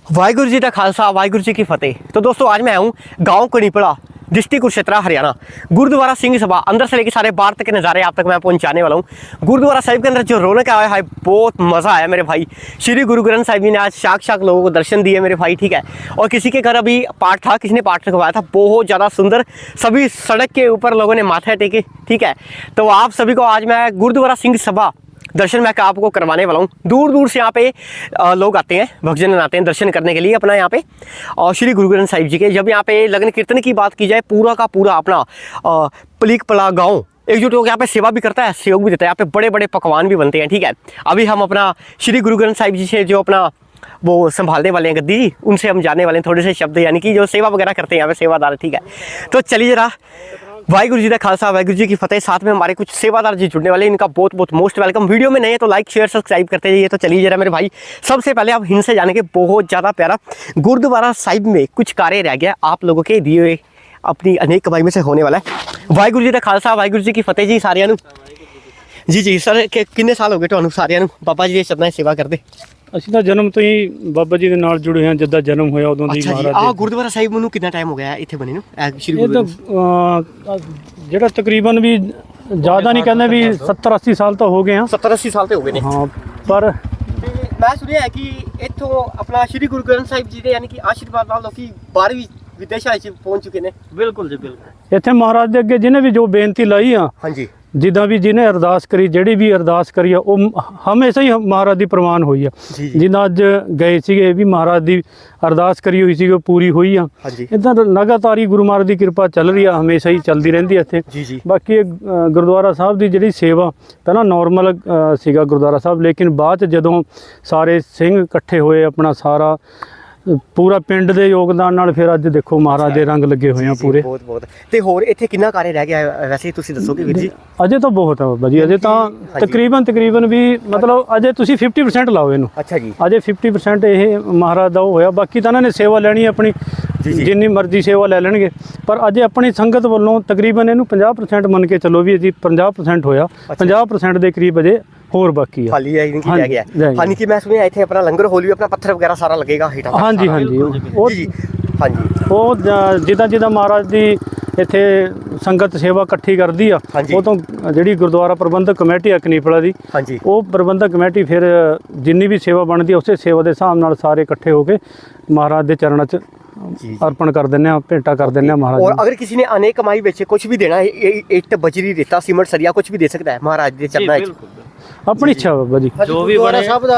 वाहिगुरू जी का खालसा वाहिगुरू जी की फतेह। तो दोस्तों आज मैं हूँ गांव कणीपड़ा, डिस्ट्रिक्ट कुरुक्षेत्र, हरियाणा। गुरुद्वारा सिंह सभा अंदर से लेकर सारे बाहर तक के नज़ारे आप तक मैं पहुंचाने वाला हूँ। गुरुद्वारा साहिब के अंदर जो रौनक आया है, बहुत मज़ा आया मेरे भाई। श्री गुरु ग्रंथ साहिब जी ने आज साक्षात लोगों को दर्शन दिए मेरे भाई, ठीक है। और किसी के घर अभी पाठ था, किसी ने पाठ रखवाया था, बहुत ज़्यादा सुंदर। सभी सड़क के ऊपर लोगों ने माथे टेके, ठीक है। तो आप सभी को आज मैं गुरुद्वारा सिंह सभा दर्शन मैं आपको करवाने वाला हूँ। दूर दूर से यहाँ पे लोग आते हैं, भक्तजन आते हैं दर्शन करने के लिए अपना यहाँ पे। और श्री गुरु ग्रंथ साहिब जी के जब यहाँ पे लग्न कीर्तन की बात की जाए, पूरा का पूरा अपना पलीक पला गाँव एकजुट होकर यहाँ पे सेवा भी करता है, सहयोग भी देता है। यहाँ पे बड़े बड़े पकवान भी बनते हैं, ठीक है। अभी हम अपना श्री गुरु ग्रंथ साहिब जी से जो अपना वो संभालने वाले हैं गद्दी, उनसे हम जानने वाले हैं थोड़े से शब्द, यानी कि जो सेवा वगैरह करते हैं यहाँ पे सेवादार, ठीक है। तो चलिए जरा, वाहिगुरू जी का खालसा वाहिगुरू जी की फतेह। साथ में हमारे कुछ सेवादार जी जुड़ने वाले हैं, इनका बहुत बहुत मोस्ट वेलकम। वीडियो में नहीं है तो लाइक शेयर सब्सक्राइब करते जाइए। तो चलिए जरा मेरे भाई, सबसे पहले आप हिंद से जाने के बहुत ज़्यादा प्यारा गुरुद्वारा साहिब में कुछ कार्य रह गया आप लोगों के दिए हुए अपनी अनेक कमाई में से होने वाला है। वाहिगुरू जी का खालसा वाहिगुरू जी की फतेह जी सारियां नूं। जी सर, कितने साल हो गए ਤੁਹਾਨੂੰ ਸਾਰਿਆਂ ਨੂੰ ਬਾਬਾ ਜੀ ਦੇ ਚਰਨਾਂ 'ਚ ਸੇਵਾ ਕਰਦੇ? ਅਸੀਂ ਤਾਂ ਜਨਮ ਤੋਂ ਹੀ ਬਾਬਾ ਜੀ ਦੇ ਨਾਲ ਜੁੜੇ ਹਾਂ, ਜਿੱਦਾਂ ਜਨਮ ਹੋਇਆ ਉਦੋਂ ਦੀ ਅੱਛਾ ਜੀ। ਮਹਾਰਾਜ ਗੁਰਦੁਆਰਾ ਸਾਹਿਬ ਨੂੰ ਕਿੰਨਾ ਟਾਈਮ ਹੋ ਗਿਆ ਇੱਥੇ ਬਣੇ ਨੂੰ? ਸ਼੍ਰੀ ਇਹ ਗੁਰੂ ਤਾਂ ਜਿਹੜਾ ਤਕਰੀਬਨ ਵੀ ਜ਼ਿਆਦਾ ਨਹੀਂ ਕਹਿੰਦੇ ਵੀ 70-80 ਸਾਲ ਤਾਂ ਹੋ ਗਏ ਆ। 70-80 ਸਾਲ ਤੇ ਹੋ ਗਏ ਨੇ। ਹਾਂ, ਪਰ ਮੈਂ ਸੁਣਿਆ ਹੈ ਕਿ ਇੱਥੋਂ ਆਪਣਾ ਸ਼੍ਰੀ ਗੁਰੂ ਗ੍ਰੰਥ ਸਾਹਿਬ ਜੀ ਦੇ ਯਾਨੀ ਕਿ ਆਸ਼ੀਰਵਾਦ ਨਾਲ ਲੋਕੀ ਬਾਹਰ ਵੀ ਵਿਦੇਸ਼ਾਂ ਵਿੱਚ ਪਹੁੰਚ ਚੁੱਕੇ ਨੇ। ਬਿਲਕੁਲ ਜੀ ਬਿਲਕੁਲ। ਇੱਥੇ ਮਹਾਰਾਜ ਦੇ ਅੱਗੇ ਜਿਹਨੇ ਵੀ ਜੋ ਬੇਨਤੀ ਲਾਈ ਆ, ਹਾਂਜੀ, ਜਿੱਦਾਂ ਵੀ ਜਿਹਨੇ ਅਰਦਾਸ ਕਰੀ, ਜਿਹੜੀ ਵੀ ਅਰਦਾਸ ਕਰੀ ਆ, ਉਹ ਹਮੇਸ਼ਾ ਹੀ ਮਹਾਰਾਜ ਦੀ ਪ੍ਰਵਾਨ ਹੋਈ ਆ। ਜਿੱਦਾਂ ਅੱਜ ਗਏ ਸੀਗੇ ਵੀ ਮਹਾਰਾਜ ਦੀ ਅਰਦਾਸ ਕਰੀ ਹੋਈ ਸੀ, ਉਹ ਪੂਰੀ ਹੋਈ ਆ। ਇੱਦਾਂ ਲਗਾਤਾਰ ਹੀ ਗੁਰੂ ਮਹਾਰਾਜ ਦੀ ਕਿਰਪਾ ਚੱਲ ਰਹੀ ਆ, ਹਮੇਸ਼ਾ ਹੀ ਚੱਲਦੀ ਰਹਿੰਦੀ ਆ ਇੱਥੇ। ਬਾਕੀ ਇਹ ਗੁਰਦੁਆਰਾ ਸਾਹਿਬ ਦੀ ਜਿਹੜੀ ਸੇਵਾ ਪਹਿਲਾਂ ਨੋਰਮਲ ਸੀਗਾ ਗੁਰਦੁਆਰਾ ਸਾਹਿਬ, ਲੇਕਿਨ ਬਾਅਦ 'ਚ ਜਦੋਂ ਸਾਰੇ ਸਿੰਘ ਇਕੱਠੇ ਹੋਏ, ਆਪਣਾ ਸਾਰਾ ਪੂਰਾ ਪਿੰਡ ਦੇ ਯੋਗਦਾਨ ਨਾਲ, ਫਿਰ ਅੱਜ ਦੇਖੋ ਮਹਾਰਾਜ ਦੇ ਰੰਗ ਲੱਗੇ ਹੋਏ ਆ ਪੂਰੇ। ਬਹੁਤ ਬਹੁਤ। ਤੇ ਹੋਰ ਇੱਥੇ ਕਿੰਨਾ ਕਾਰਜ ਰਹਿ ਗਿਆ ਵੈਸੇ ਤੁਸੀਂ ਦੱਸੋਗੇ ਵੀਰ ਜੀ? ਅਜੇ ਤਾਂ ਬਹੁਤ ਆ ਬਾਬਾ ਜੀ, ਅਜੇ ਤਾਂ ਤਕਰੀਬਨ ਵੀ ਮਤਲਬ ਅਜੇ ਤੁਸੀਂ 50% ਲਾਓ ਇਹਨੂੰ। ਅੱਛਾ ਜੀ। ਅਜੇ 50% ਇਹ ਮਹਾਰਾਜ ਦਾ ਉਹ ਹੋਇਆ। ਬਾਕੀ ਤਾਂ ਇਹਨਾਂ ਨੇ ਸੇਵਾ ਲੈਣੀ ਆਪਣੀ, ਜਿੰਨੀ ਮਰਜ਼ੀ ਸੇਵਾ ਲੈ ਲੈਣਗੇ, ਪਰ ਅਜੇ ਆਪਣੀ ਸੰਗਤ ਵੱਲੋਂ ਤਕਰੀਬਨ ਇਹਨੂੰ 50% ਮੰਨ ਕੇ ਚੱਲੋ ਵੀ ਜੀ 50% ਹੋਇਆ। 50% ਦੇ ਕਰੀਬ ਅਜੇ ਹੋਰ ਬਾਕੀ ਆ, ਖਾਲੀ ਹੈ ਨਹੀਂ ਕਿ ਰਹਿ ਗਿਆ। ਹਾਂਜੀ, ਕਿ ਮੈਂ ਸੁਣਿਆ ਇੱਥੇ ਆਪਣਾ ਲੰਗਰ ਹੋਲੀ, ਆਪਣਾ ਪੱਥਰ ਵਗੈਰਾ ਸਾਰਾ ਲੱਗੇਗਾ ਹੇਠਾਂ। ਹਾਂਜੀ ਉਹ ਜਿੱਦਾਂ ਮਹਾਰਾਜ ਦੀ ਇੱਥੇ ਸੰਗਤ ਸੇਵਾ ਇਕੱਠੀ ਕਰਦੀ ਆ, ਉਹ ਤੋਂ ਜਿਹੜੀ ਗੁਰਦੁਆਰਾ ਪ੍ਰਬੰਧਕ ਕਮੇਟੀ ਆ ਕਨੀਪੜਾ ਦੀ, ਉਹ ਪ੍ਰਬੰਧਕ ਕਮੇਟੀ ਫਿਰ ਜਿੰਨੀ ਵੀ ਸੇਵਾ ਬਣਦੀ ਆ, ਉਸੇ ਸੇਵਾ ਦੇ ਹਿਸਾਬ ਨਾਲ ਸਾਰੇ ਇਕੱਠੇ ਹੋ ਕੇ ਮਹਾਰਾਜ ਦੇ ਚਰਨਾਂ 'ਚ अर्पण कर देने, भेंटा कर देने महाराज। और अगर किसी ने अनेक कमाई बेचे कुछ भी देना है, ईंट बजरी रेता सीमेंट सरिया कुछ भी दे सकता है महाराज के चरणों में, अपनी इच्छा बाबा जी। जो भी बने सब दा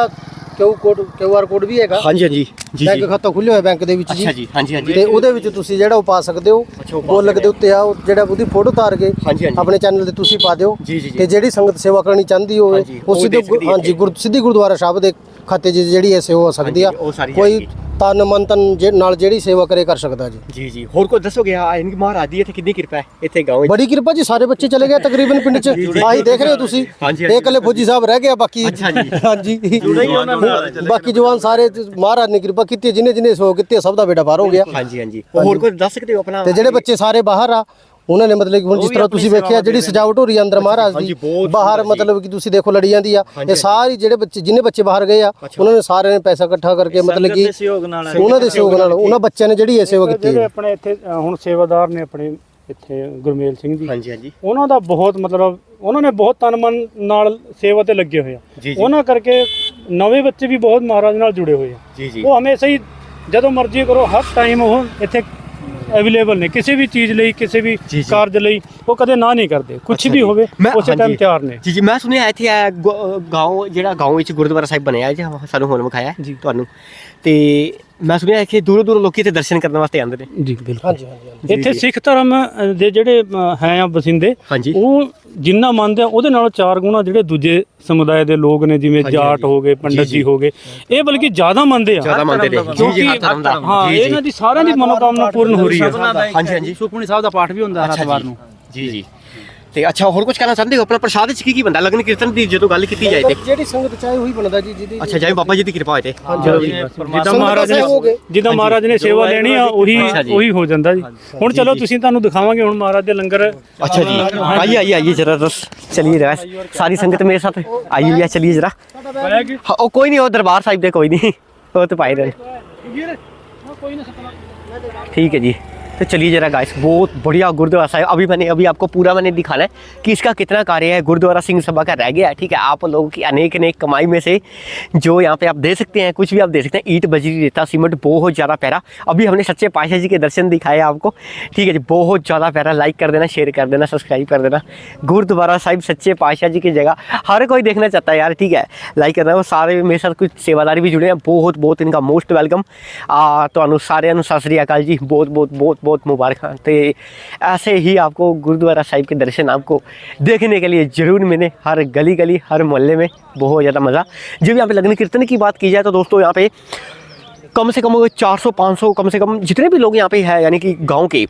QR ਕੋਡ ਵੀ ਹੈਗਾ। ਹਾਂਜੀ ਬੈਂਕ ਖਾਤਾ ਖੁੱਲਿਆ ਹੋਇਆ ਬੈਂਕ ਦੇ ਵਿੱਚ ਜੀ। ਅੱਛਾ ਜੀ। ਹਾਂਜੀ ਤੇ ਉਹਦੇ ਵਿੱਚ ਤੁਸੀਂ ਜਿਹੜਾ ਉਹ ਪਾ ਸਕਦੇ ਹੋ, ਗੋਲਕ ਦੇ ਉੱਤੇ ਆ ਜਿਹੜਾ ਉਹਦੀ ਫੋਟੋ ਉਤਾਰ ਕੇ ਆਪਣੇ ਚੈਨਲ ਤੇ ਤੁਸੀਂ ਪਾ ਦਿਓ। ਤੇ ਜਿਹੜੀ ਸੰਗਤ ਸੇਵਾ ਕਰਨੀ ਚਾਹੁੰਦੀ ਹੋਵੇ ਉਹ ਸਿੱਧੀ ਗੁਰਦੁਆਰਾ ਸਾਹਿਬ ਦੇ ਖਾਤੇ 'ਚ ਜਿਹੜੀ ਐ ਸੇਵਾ ਹੋ ਸਕਦੀ ਆ। ਕੋਈ ਤਨ ਮਨ ਤਨ ਨਾਲ ਜਿਹੜੀ ਸੇਵਾ ਕਰੇ ਕਰ ਸਕਦਾ ਜੀ। ਜੀ ਹੋਰ ਕੋਈ ਦੱਸੋਗੇ ਇਨਕੀ ਮਹਾਰਾਜ ਦੀ ਇੱਥੇ ਕਿੰਨੀ ਕਿਰਪਾ ਹੈ? ਇੱਥੇ ਗਾਉਂ ਵਿੱਚ ਬੜੀ ਕਿਰਪਾ ਜੀ, ਸਾਰੇ ਬੱਚੇ ਚਲੇ ਗਏ ਤਕਰੀਬਨ ਪਿੰਡ 'ਚ, ਆਹੀ ਦੇਖ ਰਹੇ ਹੋ ਤੁਸੀਂ। ਇਹ ਇਕੱਲੇ ਫੌਜੀ ਸਾਹਿਬ ਰਹਿ ਗਿਆ, ਬਾਕੀ ਹਾਂਜੀ ਬਾਕੀ ਜਵਾਨ ਸਾਰੇ ਮਹਾਰਾਜ ਨੇ ਕਿਰਪਾ ਕੀਤੀ, ਜਿਹਨੇ ਸੇਵਾ ਕੀਤੀ ਸਭ ਦਾ ਬੇੜਾ ਪਾਰ ਹੋ ਗਿਆ। ਹਾਂਜੀ ਹੋਰ ਕੋਈ ਦੱਸ ਸਕਦੇ ਹੋ ਆਪਣਾ? ਤੇ ਜਿਹੜੇ ਬੱਚੇ ਸਾਰੇ ਬਾਹਰ ਆ, ਉਹਨਾਂ ਨੇ ਮਤਲਬ ਕਿ ਹੁਣ ਜਿਸ ਤਰ੍ਹਾਂ ਤੁਸੀਂ ਵੇਖਿਆ ਜਿਹੜੀ ਸਜਾਵਟ ਹੋ ਰਹੀ ਹੈ ਅੰਦਰ ਮਹਾਰਾਜ ਦੀ, ਬਾਹਰ ਮਤਲਬ ਕਿ ਤੁਸੀਂ ਦੇਖੋ ਲੜੀ ਜਾਂਦੀ ਆ। ਇਹ ਸਾਰੀ ਜਿਹੜੇ ਬੱਚੇ ਜਿੰਨੇ ਬੱਚੇ ਬਾਹਰ ਗਏ ਆ, ਉਹਨਾਂ ਨੇ ਸਾਰਿਆਂ ਨੇ ਪੈਸਾ ਇਕੱਠਾ ਕਰਕੇ ਮਤਲਬ ਕਿ ਉਹਨਾਂ ਦੇ ਸਹਿਯੋਗ ਨਾਲ ਉਹਨਾਂ ਬੱਚਿਆਂ ਨੇ ਜਿਹੜੀ ਇਹ ਸੇਵਾ ਕੀਤੀ ਹੈ। ਆਪਣੇ ਇੱਥੇ ਹੁਣ ਸੇਵਾਦਾਰ ਨੇ ਆਪਣੇ ਇੱਥੇ ਗੁਰਮੇਲ ਸਿੰਘ ਜੀ, ਹਾਂਜੀ ਉਹਨਾਂ ਦਾ ਬਹੁਤ ਮਤਲਬ ਉਹਨਾਂ ਨੇ ਬਹੁਤ ਤਨ ਮਨ ਨਾਲ ਸੇਵਾ ਤੇ ਲੱਗੇ ਹੋਏ ਆ। ਉਹਨਾਂ ਕਰਕੇ ਨਵੇਂ ਬੱਚੇ ਵੀ ਬਹੁਤ ਮਹਾਰਾਜ ਨਾਲ ਜੁੜੇ ਹੋਏ ਆ। ਉਹ ਹਮੇਸ਼ਾ ਹੀ ਜਦੋਂ ਮਰਜ਼ੀ ਕਰੋ, ਹਰ ਟਾਈਮ ਉਹ ਇੱਥੇ ਅਵੇਲੇਬਲ ਨੇ ਕਿਸੇ ਵੀ ਚੀਜ਼ ਲਈ, ਕਿਸੇ ਵੀ ਕਾਰਜ ਲਈ। ਉਹ ਕਦੇ ਨਾ ਨਹੀਂ ਕਰਦੇ, ਕੁਛ ਵੀ ਹੋਵੇ ਉਸੇ ਟਾਈਮ ਤਿਆਰ ਨੇ। ਜੀ ਮੈਂ ਸੁਣਿਆ ਇੱਥੇ ਗਾਉਂ ਜਿਹੜਾ ਗਾਉਂ ਵਿੱਚ ਗੁਰਦੁਆਰਾ ਸਾਹਿਬ ਬਣਿਆ ਜੀ, ਸਾਨੂੰ ਹੁਣ ਵਿਖਾਇਆ ਤੁਹਾਨੂੰ। ਤੇ ਮੈਂ ਸੁਣਿਆ ਕਿ ਦੂਰੋਂ ਦੂਰੋਂ ਲੋਕੀ ਇੱਥੇ ਦਰਸ਼ਨ ਕਰਨ ਵਾਸਤੇ ਆਉਂਦੇ ਨੇ। ਜੀ ਬਿਲਕੁਲ। ਇੱਥੇ ਸਿੱਖ ਧਰਮ ਦੇ ਜਿਹੜੇ ਹੈ ਆ ਬਸਿੰਦੇ, ਉਹ ਜਿੰਨਾ ਮੰਨਦੇ ਆ ਉਹਦੇ ਨਾਲੋਂ 4 ਗੁਣਾ ਜਿਹੜੇ ਦੂਜੇ ਸਮੁਦਾਇ ਦੇ ਲੋਕ ਨੇ, ਜਿਵੇਂ ਜਾਟ ਹੋ ਗਏ, ਪੰਡਤ ਜੀ ਹੋ ਗਏ, ਇਹ ਬਲਕਿ ਜ਼ਿਆਦਾ ਮੰਨਦੇ ਆ। ਕਿਉਂਕਿ ਹਾਂ, ਇਹਨਾਂ ਦੀ ਸਾਰਿਆਂ ਦੀ ਮਨੋਕਾਮਨਾ ਪੂਰਨ ਹੋ ਰਹੀ ਹੈ। ਹਾਂਜੀ ਸੁਖਮਨੀ ਸਾਹਿਬ ਦਾ ਪਾਠ ਵੀ ਹੁੰਦਾ ਹਰ ਐਤਵਾਰ ਨੂੰ। ਜੀ ਤੇ ਅੱਛਾ ਹੋਰ ਕੁਝ ਕਹਿਣਾ ਚਾਹੁੰਦੇ ਹੋ? ਆਪਣਾ ਪ੍ਰਸ਼ਾਦ ਚ ਕੀ ਬੰਦਾ ਲਗਨ ਕੀਰਤਨ ਦੀ ਜਦੋਂ ਗੱਲ ਕੀਤੀ ਜਾਏ ਤੇ ਜਿਹੜੀ ਸੰਗਤ ਚਾਹੇ ਉਹੀ ਬਣਦਾ ਜੀ। ਜਿਹਦੀ ਅੱਛਾ ਜਾਏ ਬਾਬਾ ਜੀ ਦੀ ਕਿਰਪਾ ਹੋਏ ਤੇ ਜਿੱਦਾਂ ਮਹਾਰਾਜ ਨੇ ਸੇਵਾ ਲੈਣੀ ਆ ਉਹੀ ਹੋ ਜਾਂਦਾ ਜੀ। ਹੁਣ ਚਲੋ ਤੁਸੀਂ ਤੁਹਾਨੂੰ ਦਿਖਾਵਾਂਗੇ ਹੁਣ ਮਹਾਰਾਜ ਦੇ ਲੰਗਰ। अच्छा जी आइए जरा चलिए जरा सारी संगत मेरे साथ आइए चलिए जरा। कोई नहीं वो दरबार साहिब दे कोई नहीं वो तो पाए रहे। ठीक है जी। तो चलिए जरा गाइस, बहुत बढ़िया गुरुद्वारा साहिब। अभी आपको पूरा मैंने दिखाना है कि इसका कितना कार्य है। गुरुद्वारा सिंह सभा का रह गया है, ठीक है। आप लोगों की अनेक कमाई में से जो यहाँ पे आप दे सकते हैं, कुछ भी आप दे सकते हैं। ईंट बजरी रेता सीमेंट, बहुत ज़्यादा प्यारा। अभी हमने सच्चे पातशाह जी के दर्शन दिखाए आपको, ठीक है जी। बहुत ज़्यादा प्यारा। लाइक कर देना, शेयर कर देना, सब्सक्राइब कर देना। गुरुद्वारा साहिब सच्चे पातशाह जी की जगह हर कोई देखना चाहता है यार, ठीक है। लाइक करना। वो सारे मेरे साथ कुछ सेवादारी भी जुड़े हैं, बहुत बहुत इनका मोस्ट वेलकम। तो सारे सत श्री अकाल जी, बहुत बहुत बहुत बहुत मुबारक। तो ऐसे ही आपको गुरुद्वारा साहिब के दर्शन आपको देखने के लिए ज़रूर मिले, हर गली गली हर मोहल्ले में। बहुत ज़्यादा मज़ा। जब यहाँ पे लगन कीर्तन की बात की जाए तो दोस्तों यहाँ पे कम से कम 400-500 कम से कम जितने भी लोग यहाँ पे हैं, यानी कि गांव के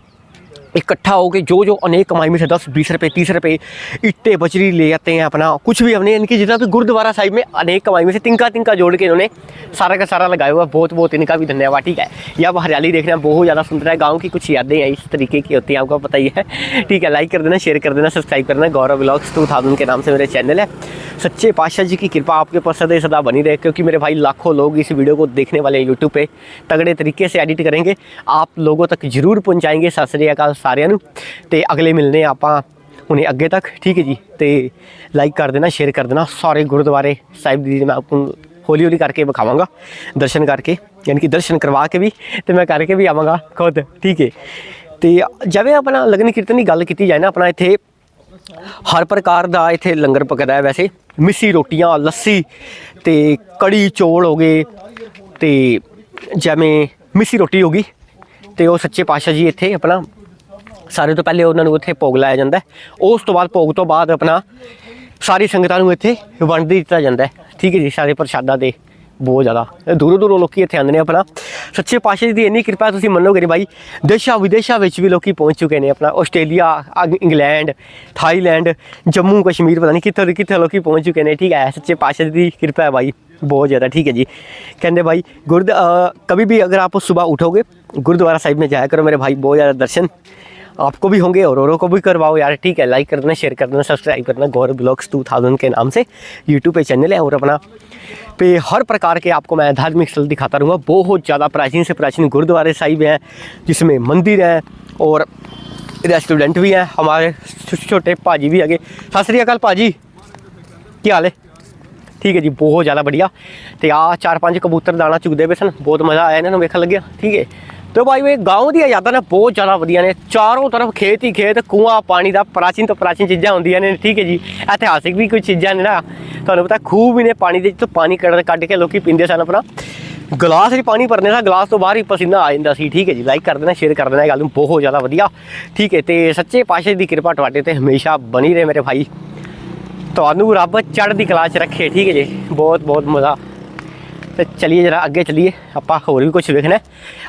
इकट्ठा हो के जो अनेक कमाई में से 10-20 रुपये 30 रुपये इट्टे बजरी ले जाते हैं अपना, कुछ भी हमने इनकी जितना भी गुरुद्वारा साहिब में अनेक कमाई में से तिनका जोड़ के इन्होंने सारा का सारा लगाया हुआ। बहुत बहुत इनका भी धन्यवाद, ठीक है। यह हरियाली देखना बहुत ज़्यादा सुंदर है। गाँव की कुछ यादें हैं इस तरीके की होती हैं, आपको पता ही है, ठीक है। लाइक कर देना, शेयर कर देना, सब्सक्राइब करना। गौरव व्लॉग्स 2000 के नाम से मेरे चैनल है। सच्चे पातशाह जी की कृपा आपके पर सदा बनी रहे, क्योंकि मेरे भाई लाखों लोग इस वीडियो को देखने वाले यूट्यूब पे तगड़े तरीके से एडिट करेंगे, आप लोगों तक जरूर पहुँचाएंगे। सत श्री अकाल सारिਆਂ ਨੂੰ। ਤੇ अगले मिलने ਆਪਾਂ उन्हें अगे तक, ठीक है जी। तो लाइक कर देना, शेयर कर देना। सारे गुरुद्वारे साहिब जी मैं आपको हौली हौली करके विखावांगा, दर्शन करके, यानी कि दर्शन करवा के भी तो मैं करके भी आवांगा खुद, ठीक है। तो जिवें अपना लगन कीर्तन की गल की जाए ना, अपना इत्थे हर प्रकार का इत्थे लंगर पकदा है। वैसे मिस्सी रोटियां, लस्सी तो कड़ी चौल हो गए, तो जिवें मिस्सी रोटी होगी तो सच्चे पातशाह जी इत्थे अपना सारे तो पहले उन्होंने उत्थे भोग लाया जाता है। उस तो बाद भोग तो बाद अपना सारी संगतां नूं इत्थे वंड दिता जाता है, ठीक है जी। सारे प्रशादा दे बहुत ज़्यादा दूरों लोग इत्थे आंदे ने। अपना सच्चे पातशाह जी इन्नी कृपा तुसीं मनोगे नहीं भाई, देशा विदेशा विच भी लोग पहुँच चुके हैं। अपना Australia, England, Thailand, Jammu Kashmir, पता नहीं कितने कितने लोग पहुँच चुके हैं, ठीक है। सच्चे पातशाह की कृपा है भाई, बहुत ज़्यादा, ठीक है जी। कहते भाई कभी भी अगर आप सुबह उठोगे गुरुद्वारा साहिब में जाया करो मेरे भाई, बहुत ज़्यादा दर्शन आपको भी होंगे और औरों को भी करवाओ यार, ठीक है। लाइक कर देना, शेयर कर देना, सब्सक्राइब करना। गौरव व्लॉग्स 2000 के नाम से यूट्यूब पे चैनल है, और अपना पे हर प्रकार के आपको मैं धार्मिक स्थल दिखाता रहूँगा। बहुत ज़्यादा प्राचीन से प्राचीन गुरुद्वारे साहिब हैं, जिसमें मंदिर हैं और रेस्टोरेंट भी हैं। हमारे छोटे भाजी भी आगे। सत श्री अकाल भाजी, क्या हाल है? ठीक है जी, बहुत ज़्यादा बढ़िया। तो आ 4-5 कबूतर दाना चुगते पे सन, बहुत मज़ा आया इन्होंने वेखन लगे, ठीक है। तो भाई वे गाँव दी यादां ने बहुत ज़्यादा वधिया ने। चारों तरफ खेत ही खेत, कुआं पानी का प्राचीन तो प्राचीन चीज़ां होंदियां ने, ठीक है जी। इतिहासिक भी कुछ चीज़ां ने ना, तुहानूं पता खूह भी ने पानी दे, तो पानी कढ़ के लोग पींदे सन। अपना गिलास ही पानी भरने सा, गिलास तो बाहर ही पसीना आ जाता सी, ठीक है जी। लाइक कर देना, शेयर कर देना, गल बहुत ज़्यादा वधिया, ठीक है। तो सच्चे पातशाह की कृपा तुहाडे ते हमेशा बनी रहे मेरे भाई, तुहानूं रब चढ़दी कला च रखे, ठीक है जी। बहुत बहुत मज़ा। तो चलिए जरा अगे चलिए, आप होर भी कुछ वेखना है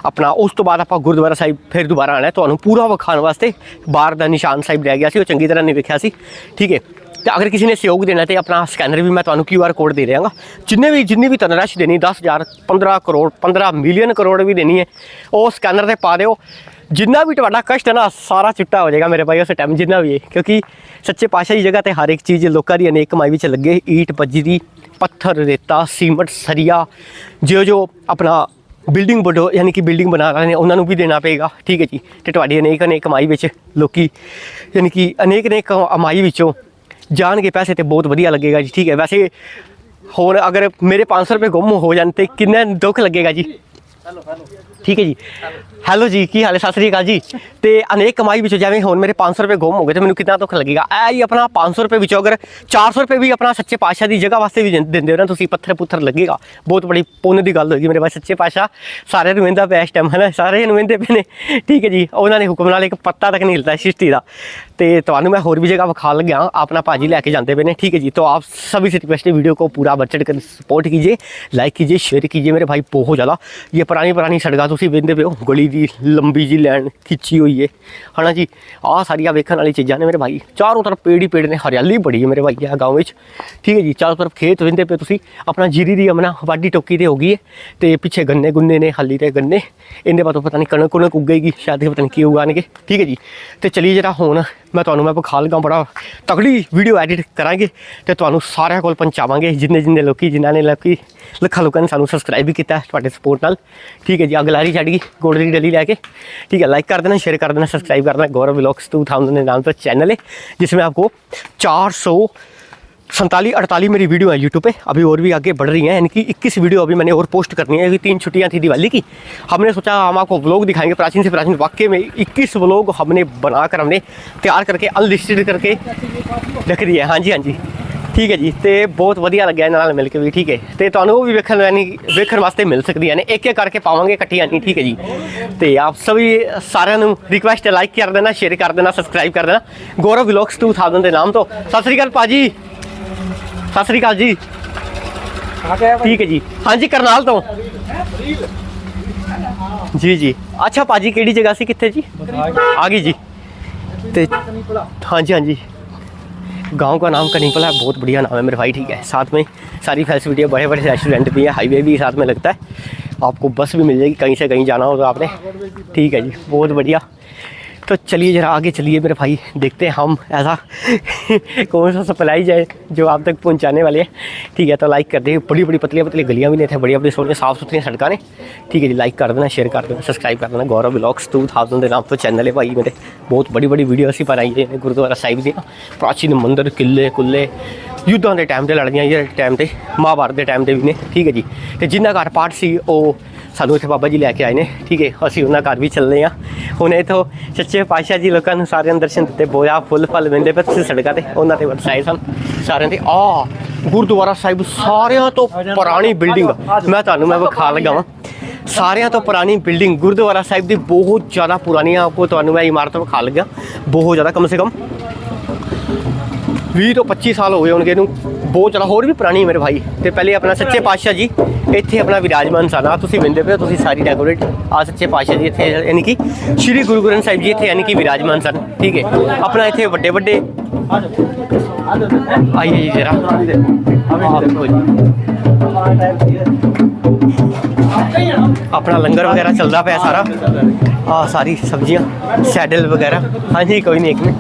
अपना। उस तो बाद आप गुरुद्वारा साहिब फिर दोबारा आना है, तो पूरा विखाने वास्ते। बाहर का निशान साहिब रह गया सी, वो चंगी तरह नहीं वेख्या सी, ठीक है। तो अगर किसी ने सहयोग देना तो अपना स्कैनर भी मैं तुम्हें QR कोड दे रहा, जिन्नी भी धनराशि देनी 10,000 15 करोड़ 15 मिलियन करोड़ भी देनी है, वो स्कैनर से पा दो। जिन्ना भी तुम्हारा कष्ट है ना, सारा चिट्टा हो जाएगा मेरे भाई उस टाइम, जिन्ना भी है। क्योंकि सच्चे पातशाह की जगह तो हर एक चीज़ लोगों की अनेक कमाई में लगे। ईट बजरी, पत्थर, रेता, सीमेंट, सरिया, जो अपना बिल्डिंग बनो, यानी कि बिल्डिंग बना रहे हैं उन्होंने भी देना पेगा, ठीक है जी। तो तुहाडी अनेक कमाई में लोग, यानी कि अनेक कमाई विचों जान के पैसे तो बहुत वधिया लगेगा जी, ठीक है। वैसे हुण अगर मेरे 500 रुपये गुम हो जाने तो कितना दुख लगेगा जी, ठीक है जी। हैलो जी, की हाल है? सत श्री अकाल जी। तो अनेक कमाई विचों जिवें हुण मेरे 500 रुपये गुम हो गए तो मैनूं कितना दुख लगेगा। ऐ ही अपना 500 रुपये विचों अगर 400 रुपये भी अपना सच्चे पातशाह की जगह वास्ते भी दिंदे हो ना तुसीं, पत्थर पुत्थर लगेगा, बहुत बड़ी पुण्य की गल होगी मेरे भाई। सच्चे पातशाह सारे नूं वहिंदा पिया इस टाइम, है ना, सारे नूं वहिंदे पे ने, ठीक है जी। उन्होंने हुक्म नाल एक पत्ता तक नहीं हिलता सृष्टि का। तो तुहानूं मैं होर भी जगह विखा लग्या, अपना भाजी लैके जाते पे ने, ठीक है जी। तो आप सभी से रिक्वेस्ट है, वीडियो को पूरा बढ़ चढ़ कर सपोर्ट कीजिए, लाइक कीजिए, शेयर कीजिए मेरे भाई। बहुत ज़्यादा ये पुरानी सड़क तुसीं वेंदे पे हो, गली की लंबी जी लैन खिंची हुई है ना जी। आ सारिया वेखण वाली चीज़ां ने मेरे भाई, चारों तरफ पेड़ ही पेड़ ने, हरियाली बड़ी है मेरे भाई यह गाँव में, ठीक है जी। चारों तरफ खेत वेंदे पे तुसीं, अपना जीरी दी अपना वाढी टोकी तो हो गई है, तो पिछे गन्ने गुन्ने ने, हाली तो गन्ने, इन्हें बाद पता नहीं कणक कुणक उगेगी शायद, पता नहीं की उगाने, ठीक है जी। तो चलिए जरा हुण मैं ਤੁਹਾਨੂੰ मैं विखा लगा बड़ा तगड़ी वीडियो एडिट करांगे तो ਤੁਹਾਨੂੰ ਸਾਰਿਆਂ ਕੋਲ ਪਹੁੰਚਾਵਾਂਗੇ ਜਿੰਨੇ ਲੋਕੀ ਜਿਨ੍ਹਾਂ ਨੇ ਲੱਖਾਂ ਲੋਕਾਂ ਨੇ ਸਾਨੂੰ ਸਬਸਕ੍ਰਾਈਬ भी किया ਤੁਹਾਡੇ ਸਪੋਰਟ ਨਾਲ ठीक है जी। अग लारी चढ़ गई गोड़ की डली लैके ठीक है। लाइक कर देना, शेयर कर देना, सब्सक्राइब कर देना। गौरव व्लॉग्स 2000 के नाम पर चैनल है जिसमें आपको 447-48 मेरी वीडियो है यूट्यूब पे। अभी और भी आगे बढ़ रही हैं, यानी कि 21 वीडियो अभी मैंने और पोस्ट करनी है। अभी 3 छुट्टियां थी दिवाली की, हमने सोचा हम आपको व्लॉग दिखाएंगे प्राचीन से प्राचीन। वाकई में 21 व्लॉग हमने बनाकर हमने तैयार करके अनलिस्टेड करके रख दिए। हाँ जी हाँ जी ठीक है जी। तो बहुत वधिया लग्या इन्हां नाल मिल के भी ठीक है। तो तुहानूं वो भी वेखण वास्ते मिल सकदियां ने, एक एक करके पावांगे इकट्ठियां नहीं ठीक है जी। तो आप सभी सारिਆਂ ਨੂੰ रिक्वेस्ट है लाइक कर देना, शेयर कर देना, सब्सक्राइब कर देना गौरव व्लॉग्स 2000 के नाम तो। सत श्री अकाल भाजी, सत श्री अकाल जी ठीक है जी। हाँ जी करनाल तो जी जी। अच्छा भाजी केड़ी जगह से कितने जी आ गई जी। तो हाँ जी हाँ जी गांव का नाम कनीपला है, बहुत बढ़िया नाम है मेरे भाई ठीक है। साथ में सारी फैसिलिटी बड़े बड़े रेस्टोरेंट भी है, हाईवे भी साथ में लगता है, आपको बस भी मिल जाएगी कहीं से कहीं जाना हो तो आपने ठीक है जी। बहुत बढ़िया। तो चलिए ज़रा आगे चलिए मेरे भाई, देखते हैं हम ऐसा कौन सा सप्लाई जाए जो आप तक पहुंचाने वाले हैं ठीक है। तो लाइक कर दें, बड़ी बड़ी पतली पतली गलियां भी नहीं थे, बढ़िया बड़ी सोने साफ़ सुथरी सड़कें ने ठीक है जी। लाइक कर देना, शेयर कर देना, सब्सक्राइब कर देना। गौरव व्लॉग्स 2000 के नाम तो चैनल है भाई मेरे। बहुत बड़ी बड़ी वीडियो असी पर आई है गुरुद्वारा साहिब दी, प्राचीन मंदिर किले कुल्ले युद्धां के टाइम से लड़ाइयां के टाइम से महाभारत के टाइम से भी ने ठीक है जी। तो जिन्ना घर पाठ सी वो सानू इत्थे बाबा जी लैके आए ने ठीक है। असीं उन्हां घर भी चलने हाँ हुण इत्थों सच्चे पातशाह जी लोगों को सारिਆਂ ਨੂੰ दर्शन दिते। बोया फुल फल वेंदे पे तुसीं सड़कां ते उन्हां ते वरसाए सन सारिਆਂ ते। गुरुद्वारा साहिब सारिਆਂ तो पुरानी बिल्डिंग मैं तुहानूं मैं विखा लगा वां। सारिਆਂ तो पुरानी बिल्डिंग गुरुद्वारा साहिब की बहुत ज़्यादा पुरानी आपको तुहानूं मैं इमारत विखा लगा, बहुत ज़्यादा कम से कम 20 तो 25 साल हो गए होंगे इनू, बहुत ज़्यादा होर भी पुरानी मेरे भाई। तो पहले अपना सच्चे पातशाह जी इत्थे अपना विराजमान सन। तुसीं वेंदे पे तुसीं सारी डेकोरेट सच्चे पातशाह जी इत्थे यानी कि श्री गुरु ग्रंथ साहिब जी इत्थे यानी कि विराजमान सन ठीक है। अपना इत्थे वड्डे वड्डे आइए जी जरा अपना लंगर वगैरह चलता पाया सारा, सारी सब्जियां सैडल वगैरह। हाँ जी कोई नहीं एक मिनट।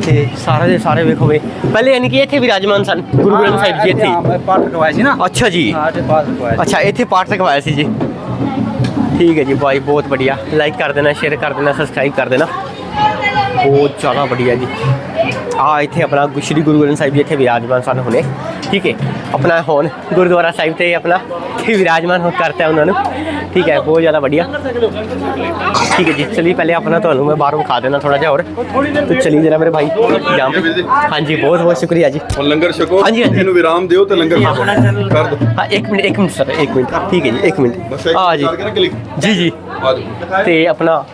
तो सारे दे सारे वेखो वे पहले यानी कि इत्थे विराजमान सन गुरु ग्रंथ साहिब जी इत्थे पाठ रखवाया सी ना। अच्छा जी अच्छा इत्थे पाठ रखवाया सी जी ठीक है जी भाई। बहुत बढ़िया। लाइक कर देना, शेयर कर देना, सब्सक्राइब कर देना, बहुत ज़्यादा बढ़िया जी। इत्थे अपना श्री गुरु ग्रंथ साहिब जी इत्थे विराजमान सन हुणे ठीक है। अपना हुण गुरुद्वारा साहिब ते अपना विराजमान करता है उन्होंने ठीक है। बहुत ज़्यादा बढ़िया ठीक है जी। चलिए पहले अपना तो मैं बाहर खा देना थोड़ा जा और तो चलिए जरा मेरे भाई यहाँ पे। हाँ जी बहुत बहुत शुक्रिया जी। और लंगर छको। हाँ जी हाँ जी विराम दो तो लंगर कर दो। हाँ एक मिनट सर एक मिनट ठीक है जी एक मिनट। हाँ जी जी जी तो अपना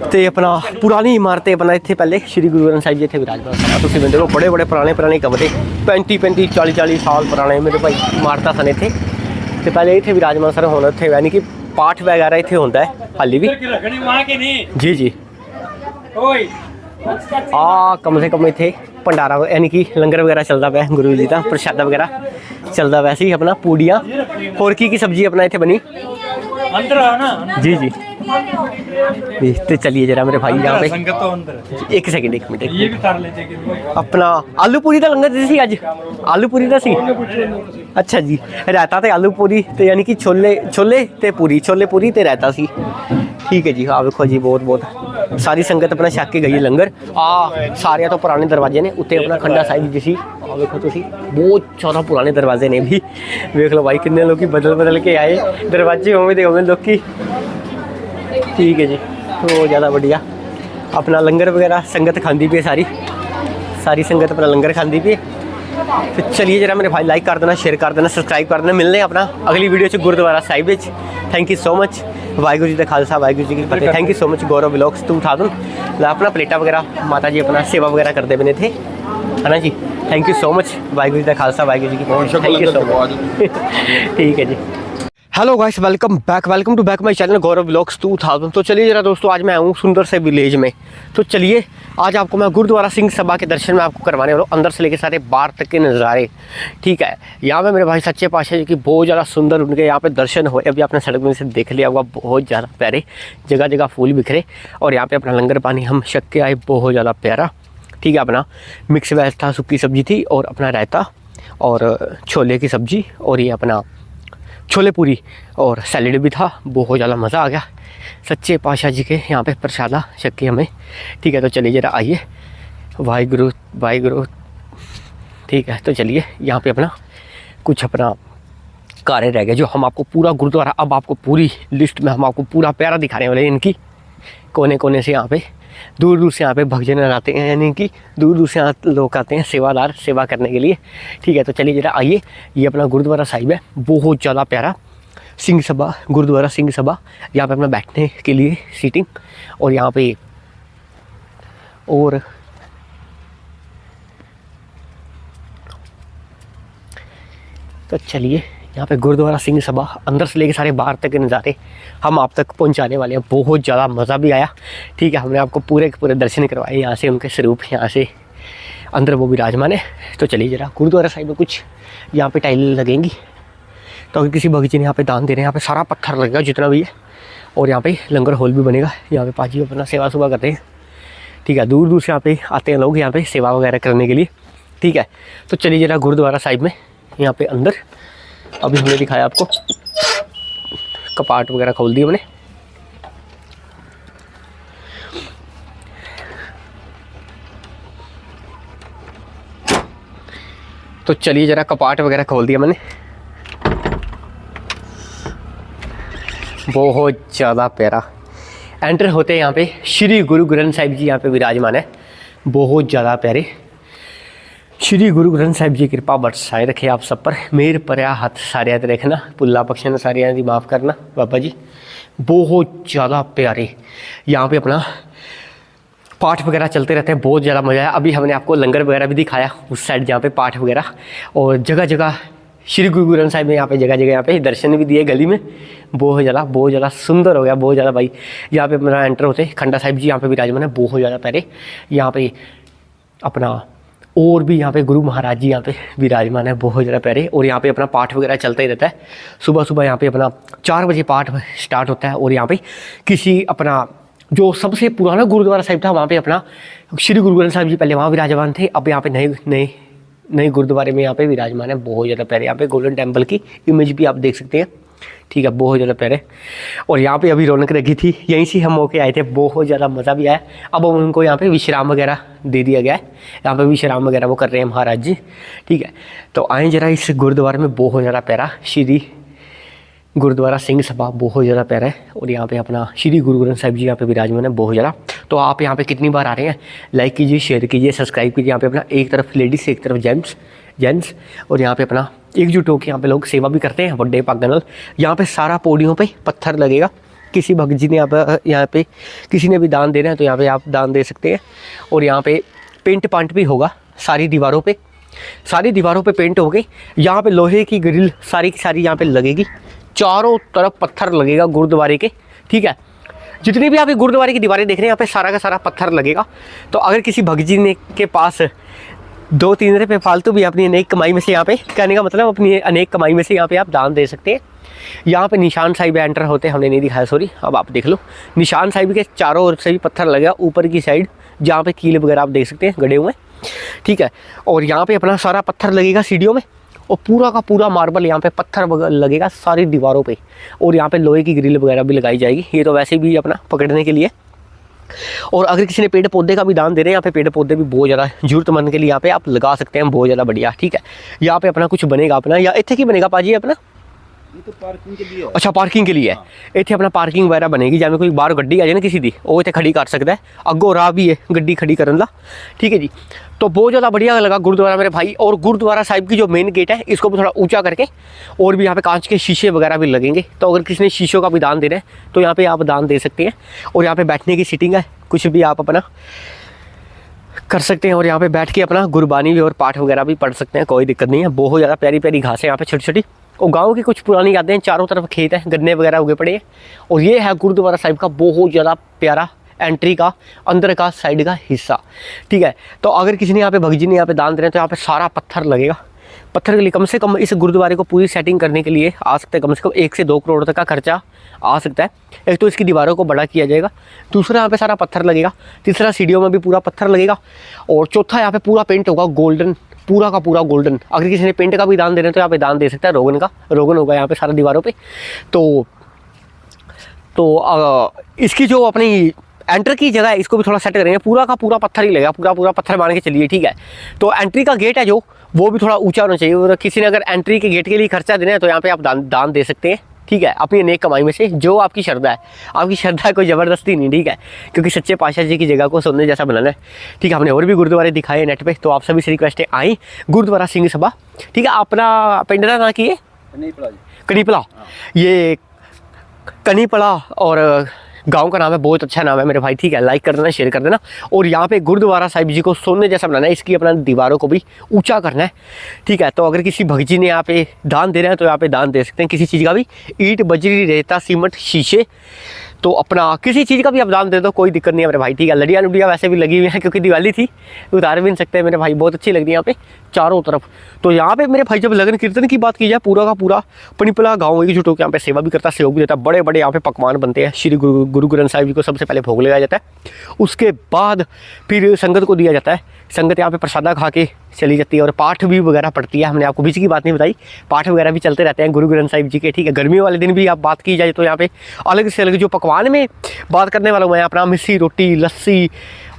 तो अपना पुरानी इमारतें अपना इत्थे पहले श्री गुरु ग्रंथ साहिब जी इत्थे विराजमान सन। तुसीं वेंदे हो बड़े बड़े पुराने कमरे 35 40 साल पुराने मेरे भाई इमारतां सन इत्थे। तो पहले इत्थे विराजमान सन, हुण इत्थे यानी कि पाठ वगैरह इत्थे होंदा है हाली भी जी जी। कम से कम इत्थे भंडारा यानी कि लंगर वगैरह चलता पाया गुरु जी का, प्रशादा वगैरह चलता पाया सी। अपना पूड़ियाँ होर की सब्जी अपना इत्थे बनी जी जी। तो चलिए जरा मेरे भाई यहाँ पे एक सेकंड एक मिनट ये भी कर लेते अपना आलू पूरी का लंगर सी अज आलू पूरी का सी। अच्छा जी रायता तो आलू पूरी तो यानी कि छोले छोले ते पूरी छोले पूरी ते रायता सी ठीक है जी। हाँ देखो जी बहुत बहुत सारी संगत अपना छक के गई है लंगर। सारे तो पुराने दरवाजे ने उत्ते अपना खंडा साहिब जी सी देखो तुसी, बहुत ज़्यादा पुराने दरवाजे ने भी देख लो भाई कितने लोग बदल के आए दरवाजे होवे दे होवे लोग ठीक है जी। तो ज़्यादा बढ़िया अपना लंगर वगैरह संगत खाती पी सारी संगत अपना लंगर खाती पी। तो चलिए जरा मेरे भाई लाइक कर देना, शेयर कर देना, सब्सक्राइब कर देना। मिलने अपना अगली वीडियो च gurdwara sahib. Thank you so much. Waheguru ji का खालसा वाहिगुरू जी की फतेह। Thank you so much. Gaurav vlogs 2000 अपना प्लेटा वगैरह माता जी अपना सेवा वगैरह करते बने थे है ना जी। Thank you so much. Waheguru ji का खालसा वाहिगुरू जी की फतेह। थैंक यू सो मच ठीक है जी। Hello guys, welcome to back my channel Gaurav vlogs 2000। तो चलिए जरा दोस्तों, आज मैं आऊँ सुंदर से विलेज में। तो चलिए आज आपको मैं गुरुद्वारा सिंह सभा के दर्शन में आपको करवाने वाला हूँ, अंदर से लेके सारे बाहर तक के नज़ारे। ठीक है, यहाँ पे मेरे भाई सच्चे पातशाह जी की बहुत ज़्यादा सुंदर उनके यहाँ पे दर्शन हुए। अभी आपने सड़क में से देख लिया होगा, बहुत ज़्यादा प्यारे, जगह जगह फूल बिखरे। और यहाँ पे अपना लंगर पानी हम छक के आए, बहुत ज़्यादा प्यारा। ठीक है, अपना मिक्स वेज था, सूखी सब्जी थी और अपना रायता और छोले की सब्जी और ये अपना छोले पूरी और सैलेड भी था। बहुत ज़्यादा मज़ा आ गया सच्चे पातशाह जी के यहाँ पे प्रसादा छक के हमें। ठीक है, तो चलिए ज़रा आइए, वाहिगुरु। ठीक है, तो चलिए यहाँ पे अपना कुछ अपना कार्य रह गए जो हम आपको पूरा गुरुद्वारा, अब आपको पूरी लिस्ट में हम आपको पूरा प्यारा दिखाने वाले हैं। इनकी कोने कोने से यहाँ पे दूर दूर से यहाँ पे भक्तजन आते हैं, यानी कि दूर दूर से यहाँ लोग आते हैं सेवादार सेवा करने के लिए। ठीक है, तो चलिए ज़रा आइए, ये अपना गुरुद्वारा साहिब है, बहुत ज़्यादा प्यारा सिंह सभा, गुरुद्वारा सिंह सभा। यहाँ पे अपना बैठने के लिए सीटिंग और यहाँ पे और तो चलिए यहाँ पे गुरुद्वारा सिंह सभा अंदर से लेके सारे बाहर तक के नज़ारे हम आप तक पहुँचाने वाले हैं। बहुत ज़्यादा मज़ा भी आया। ठीक है, हमने आपको पूरे के पूरे दर्शन करवाए, यहाँ से उनके स्वरूप यहाँ से अंदर वो विराजमान है। तो चलिए ज़रा गुरुद्वारा साहिब में कुछ यहाँ पे टाइल लगेंगी, तो अगर किसी भगत जी ने यहाँ पे दान दे रहे हैं, यहाँ पे सारा पत्थर लगेगा जितना भी है। और यहाँ पे लंगर हॉल भी बनेगा, यहाँ पे पाजी अपना सेवा सुबह करते हैं। ठीक है, दूर दूर से यहाँ पे आते हैं लोग यहाँ पे सेवा वगैरह करने के लिए। ठीक है, तो चलिए ज़रा गुरुद्वारा साहिब में यहाँ पे अंदर अभी हमने दिखाया आपको, कपाट वगैरह खोल दिए हमने। तो चलिए ज़रा कपाट वगैरह खोल दिया मैंने। बहुत ज़्यादा प्यारा एंटर होते हैं यहाँ पे श्री गुरु ग्रंथ साहिब जी यहाँ पे विराजमान है। बहुत ज़्यादा प्यारे श्री गुरु ग्रंथ साहिब जी कृपा बरसाए रखे आप सब पर, मेर परया हाथ सारे याद रखना, पुल्ला पक्षन सारे याद माफ़ करना बाबा जी। बहुत ज़्यादा प्यारे यहाँ पे अपना पाठ वगैरह चलते रहते हैं, बहुत ज़्यादा मज़ा आया। अभी हमने आपको लंगर वगैरह भी दिखाया उस साइड जहाँ पे पाठ वगैरह, और जगह जगह श्री गुरु ग्रंथ साहिब में यहाँ पे जगह जगह यहाँ पे दर्शन भी दिए गली में। बहुत ज़्यादा सुंदर हो गया, बहुत ज़्यादा भाई। यहाँ पे अपना एंटर होते खंडा साहिब जी यहाँ पे विराजमान है, बहुत ज़्यादा प्यारे। यहाँ पे अपना और भी यहाँ पे गुरु महाराज जी यहाँ पे विराजमान है, बहुत ज़्यादा प्यारे। और यहाँ पे अपना पाठ वगैरह चलता ही रहता है। सुबह सुबह यहाँ पे अपना 4 बजे पाठ स्टार्ट होता है। और यहाँ पे किसी अपना जो सबसे पुराना गुरुद्वारा साहिब था, वहाँ पे अपना श्री गुरु ग्रंथ साहिब जी पहले वहाँ विराजमान थे, अब यहाँ पे नए गुरुद्वारे में यहाँ पे विराजमान है। बहुत ज़्यादा प्यारे, यहाँ पे गोल्डन टेम्पल की इमेज भी आप देख सकते हैं। ठीक है, बहुत ज़्यादा प्यारे। और यहाँ पे अभी रौनक रखी थी, यहीं से हम होके आए थे, बहुत ज़्यादा मज़ा भी आया। अब उनको यहाँ पे विश्राम वगैरह दे दिया गया है, यहाँ पे विश्राम वगैरह वो कर रहे हैं महाराज जी। ठीक है, तो आए जरा इस गुरुद्वारे में, बहुत ज़्यादा प्यारा श्री गुरुद्वारा सिंह सभा, बहुत ज़्यादा प्यारा है। और यहाँ पे अपना श्री गुरु ग्रंथ साहिब जी यहाँ पे विराजमान है, बहुत ज़्यादा। तो आप यहाँ पे कितनी बार आ रहे हैं, लाइक कीजिए, शेयर कीजिए, सब्सक्राइब कीजिए। यहाँ पे अपना एक तरफ लेडीज़ एक तरफ जेंट्स और यहाँ पे अपना एकजुट होकर यहाँ पे लोग सेवा भी करते हैं। बड्डे पागनल यहाँ पे सारा पोडियों पे पत्थर लगेगा। किसी भक्त जी ने यहाँ पे किसी ने भी दान देना है तो यहाँ पे आप दान दे सकते हैं। और यहाँ पे पेंट पांट भी होगा सारी दीवारों पे पेंट हो गई। यहाँ पे लोहे की ग्रिल सारी की सारी यहाँ पे लगेगी, चारों तरफ पत्थर लगेगा गुरुद्वारे के। ठीक है, जितनी भी आप गुरुद्वारे की दीवारें देख रहे हैं, यहाँ पे सारा का सारा पत्थर लगेगा। तो अगर किसी भक्त जी ने के पास 2-3 रुपये फालतू भी अपनी अनेक कमाई में से, यहाँ पे कहने का मतलब अपनी अनेक कमाई में से यहाँ पे आप दान दे सकते हैं। यहाँ पे निशान साहिब एंटर होते हैं, हमने नहीं दिखाया सॉरी, अब आप देख लो। निशान साहिब के चारों ओर से भी पत्थर लगेगा, ऊपर की साइड जहाँ पे कील वगैरह आप देख सकते हैं गड़े हुए। ठीक है, और यहाँ पे अपना सारा पत्थर लगेगा सीढ़ियों में, और पूरा का पूरा मार्बल यहाँ पे पत्थर लगेगा सारी दीवारों पे। और यहाँ पे लोहे की ग्रिल वगैरह भी लगाई जाएगी, ये तो वैसे भी अपना पकड़ने के लिए। और अगर किसी ने पेड़ पौधे का भी दान दे रहे हैं, यहाँ पे पेड़ पौधे भी बहुत ज़्यादा जरूरतमंद के लिए यहाँ पे आप लगा सकते हैं, बहुत ज़्यादा बढ़िया। ठीक है, यहाँ पे अपना कुछ बनेगा अपना, या इतने की बनेगा पाजी अपना, तो पार्किंग के लिए। अच्छा, पार्किंग के लिए है। इतने अपना पार्किंग वगैरह बनेगी, जहाँ कोई बाहर गड्डी आ जाए ना किसी दी, वो इतने खड़ी कर सकता है, अगो राह भी है गड्डी खड़ी करने ला। ठीक है जी, तो बहुत ज़्यादा बढ़िया लगा गुरुद्वारा मेरे भाई। और गुरुद्वारा साहिब की जो मेन गेट है, इसको भी थोड़ा ऊंचा करके, और भी यहाँ पे कांच के शीशे वगैरह भी लगेंगे। तो अगर किसी ने शीशों का भी दान देना है तो यहाँ पे आप दान दे सकते हैं। और यहाँ पे बैठने की सीटिंग है, कुछ भी आप अपना कर सकते हैं। और यहाँ पे बैठ के अपना गुरबानी भी और पाठ वगैरह भी पढ़ सकते हैं, कोई दिक्कत नहीं है। बहुत ज़्यादा प्यारी प्यारी घासें यहाँ पे छोटी छोटी, और गांव की कुछ पुरानी यादें हैं। चारों तरफ खेत हैं, गन्ने वगैरह उगे पड़े हैं। और ये है गुरुद्वारा साहिब का बहुत ज़्यादा प्यारा एंट्री का अंदर का साइड का हिस्सा, ठीक है। तो अगर किसी ने यहाँ पे भगत जी ने यहाँ पे दान दे रहे हैं तो यहाँ पे सारा पत्थर लगेगा। पत्थर के लिए कम से कम इस गुरुद्वारे को पूरी सेटिंग करने के लिए आ सकते हैं कम से कम 1 से 2 करोड़ तक का खर्चा आ सकता है। एक तो इसकी दीवारों को बड़ा किया जाएगा, दूसरा यहाँ पे सारा पत्थर लगेगा, तीसरा सीढ़ियों में भी पूरा पत्थर लगेगा, और चौथा यहाँ पे पूरा पेंट होगा गोल्डन, पूरा का पूरा गोल्डन। अगर किसी ने पेंट का भी दान दे रहे हैं तो यहाँ पे दान दे सकता है, रोगन का रोगन होगा यहाँ पे सारा दीवारों पे। तो इसकी जो अपनी एंटर की जगह है इसको भी थोड़ा सेट करेंगे, पूरा का पूरा पत्थर ही लगेगा, पूरा पत्थर मान के चलिए, ठीक है। तो एंट्री का गेट है जो वो भी थोड़ा ऊंचा होना चाहिए, और किसी ने अगर एंट्री के गेट के लिए खर्चा देना है तो यहाँ पे आप दान दे सकते हैं, ठीक है, अपनी नेक कमाई में से, जो आपकी श्रद्धा है। आपकी श्रद्धा कोई ज़बरदस्ती नहीं, ठीक है, क्योंकि सच्चे पातशाह जी की जगह को सोने जैसा बनाना है, ठीक है। हमने और भी गुरुद्वारे दिखाए नेट पे, तो आप सभी से रिक्वेस्ट है आई गुरुद्वारा सिंह सभा, ठीक है। अपना पिंड का नाम की है कनीपला, ये कनीपला और गांव का नाम है, बहुत अच्छा नाम है मेरे भाई, ठीक है। लाइक कर देना, शेयर कर देना। और यहाँ पे गुरुद्वारा साहिब जी को सोने जैसा बनाना है, इसकी अपना दीवारों को भी ऊंचा करना है, ठीक है। तो अगर किसी भगत जी ने यहाँ पे दान दे रहे हैं तो यहाँ पे दान दे सकते हैं, किसी चीज़ का भी, ईंट बजरी रेता सीमेंट शीशे, तो अपना किसी चीज़ का भी आप दान दे दो, कोई दिक्कत नहीं है मेरे भाई, ठीक है। लड़ियाँ लुड़ियाँ वैसे भी लगी हुई हैं क्योंकि दिवाली थी, उतार भी नहीं सकते मेरे भाई, बहुत अच्छी लग रही है यहाँ पे चारों तरफ। तो यहाँ पे मेरे भाई जब लगन कीर्तन की बात की जाए, पूरा का पूरा पनिपला गाँव एकजुट होकर यहाँ पे सेवा भी करता है, सहयोग भी देता है। बड़े बड़े यहाँ पे पकवान बनते हैं, श्री गुरु ग्रंथ साहिब जी को सबसे पहले भोग लगाया जाता है, उसके बाद फिर संगत को दिया जाता है। संगत यहाँ पे प्रसादा खा के चली जाती है, और पाठ भी वगैरह पढ़ती है। हमने आपको बीच की बात नहीं बताई, पाठ वगैरह भी चलते रहते हैं गुरु ग्रंथ साहिब जी के, ठीक है। गर्मी वाले दिन भी आप बात की जाए तो यहाँ पे अलग से अलग जो पकवान में बात करने वाला हूँ मैं, अपना मिस्सी रोटी लस्सी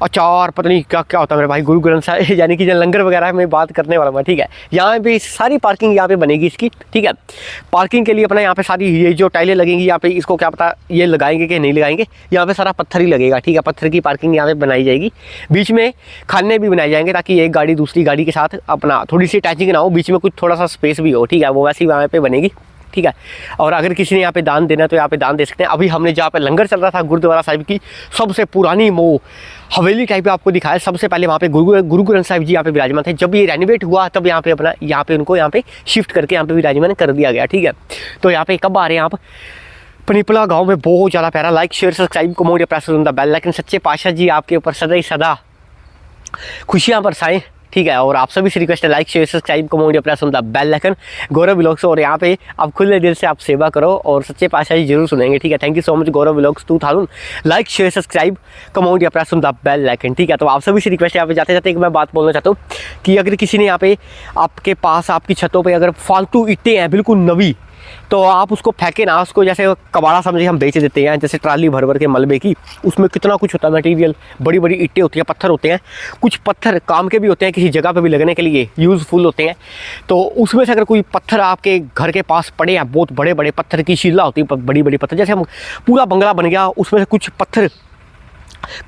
अचार पता नहीं क्या क्या होता है मेरे भाई, गुरु ग्रंथ साहिब यानी कि जो लंगर वगैरह में बात करने वाला हूँ, ठीक है। यहाँ पे सारी पार्किंग यहाँ पे बनेगी इसकी, ठीक है। पार्किंग के लिए अपना यहाँ पे सारी ये जो टाइलें लगेंगी यहाँ पे, इसको क्या पता ये लगाएंगे कि नहीं लगाएंगे, यहाँ पे सारा पत्थर ही लगेगा, ठीक है। पत्थर की पार्किंग यहाँ पे बनाई जाएगी, बीच में खाने भी बनाए जाएंगे ताकि एक गाड़ी दूसरी गाड़ी के साथ अपना थोड़ी सी अटैचिंग ना हो, बीच में कुछ थोड़ा सा स्पेस भी हो, ठीक है। वो वैसे ही वहाँ पे बनेगी, ठीक है। और अगर किसी ने यहाँ पे दान देना है तो यहाँ पे दान दे सकते हैं। अभी हमने जहाँ पे लंगर चल रहा था गुरुद्वारा साहिब की सबसे पुरानी वो हवेली टाइप पे आपको दिखाया, सबसे पहले वहाँ पे गुरु ग्रंथ साहिब जी यहाँ पे विराजमान थे। जब ये रेनोवेट हुआ तब यहाँ पे अपना उनको यहाँ पे शिफ्ट करके यहाँ पे विराजमान कर दिया गया, ठीक है। तो यहाँ पे कब आ रहे हैं आप? पनिपला गाँव में बहुत ज़्यादा प्यारा। Like share subscribe comment press on the bell icon. सच्चे पातशाह जी आपके ऊपर सदा ही सदा खुशियाँ बरसाएं, ठीक है। और आप सभी से रिक्वेस्ट है like share subscribe comment press on the bell icon. Gaurav vlogs, और यहाँ पे आप खुले दिल से आप सेवा करो और सच्चे पातशाह जी जरूर सुनेंगे, ठीक है। Thank you so much Gaurav vlogs 2000। Like share subscribe comment या press on the bell icon, ठीक है। तो आप सभी से रिक्वेस्ट है यहाँ पे जाते जाते एक मैं बात बोलना चाहता हूँ कि अगर किसी ने यहाँ पे आपके पास आपकी छतों पर अगर फालतू ईंटें हैं बिल्कुल नवी, तो आप उसको फेंके ना, उसको जैसे कबाड़ा समझे हम बेच देते हैं, जैसे ट्राली भर भर के मलबे की, उसमें कितना कुछ होता है मटेरियल, बड़ी बड़ी ईंटें होती हैं, पत्थर होते हैं, कुछ पत्थर काम के भी होते हैं, किसी जगह पे भी लगने के लिए यूज़फुल होते हैं। तो उसमें से अगर कोई पत्थर आपके घर के पास पड़े हैं, बहुत बड़े बड़े पत्थर की शिला होती है, बड़ी बड़ी पत्थर, जैसे हम पूरा बंगला बन गया उसमें से कुछ पत्थर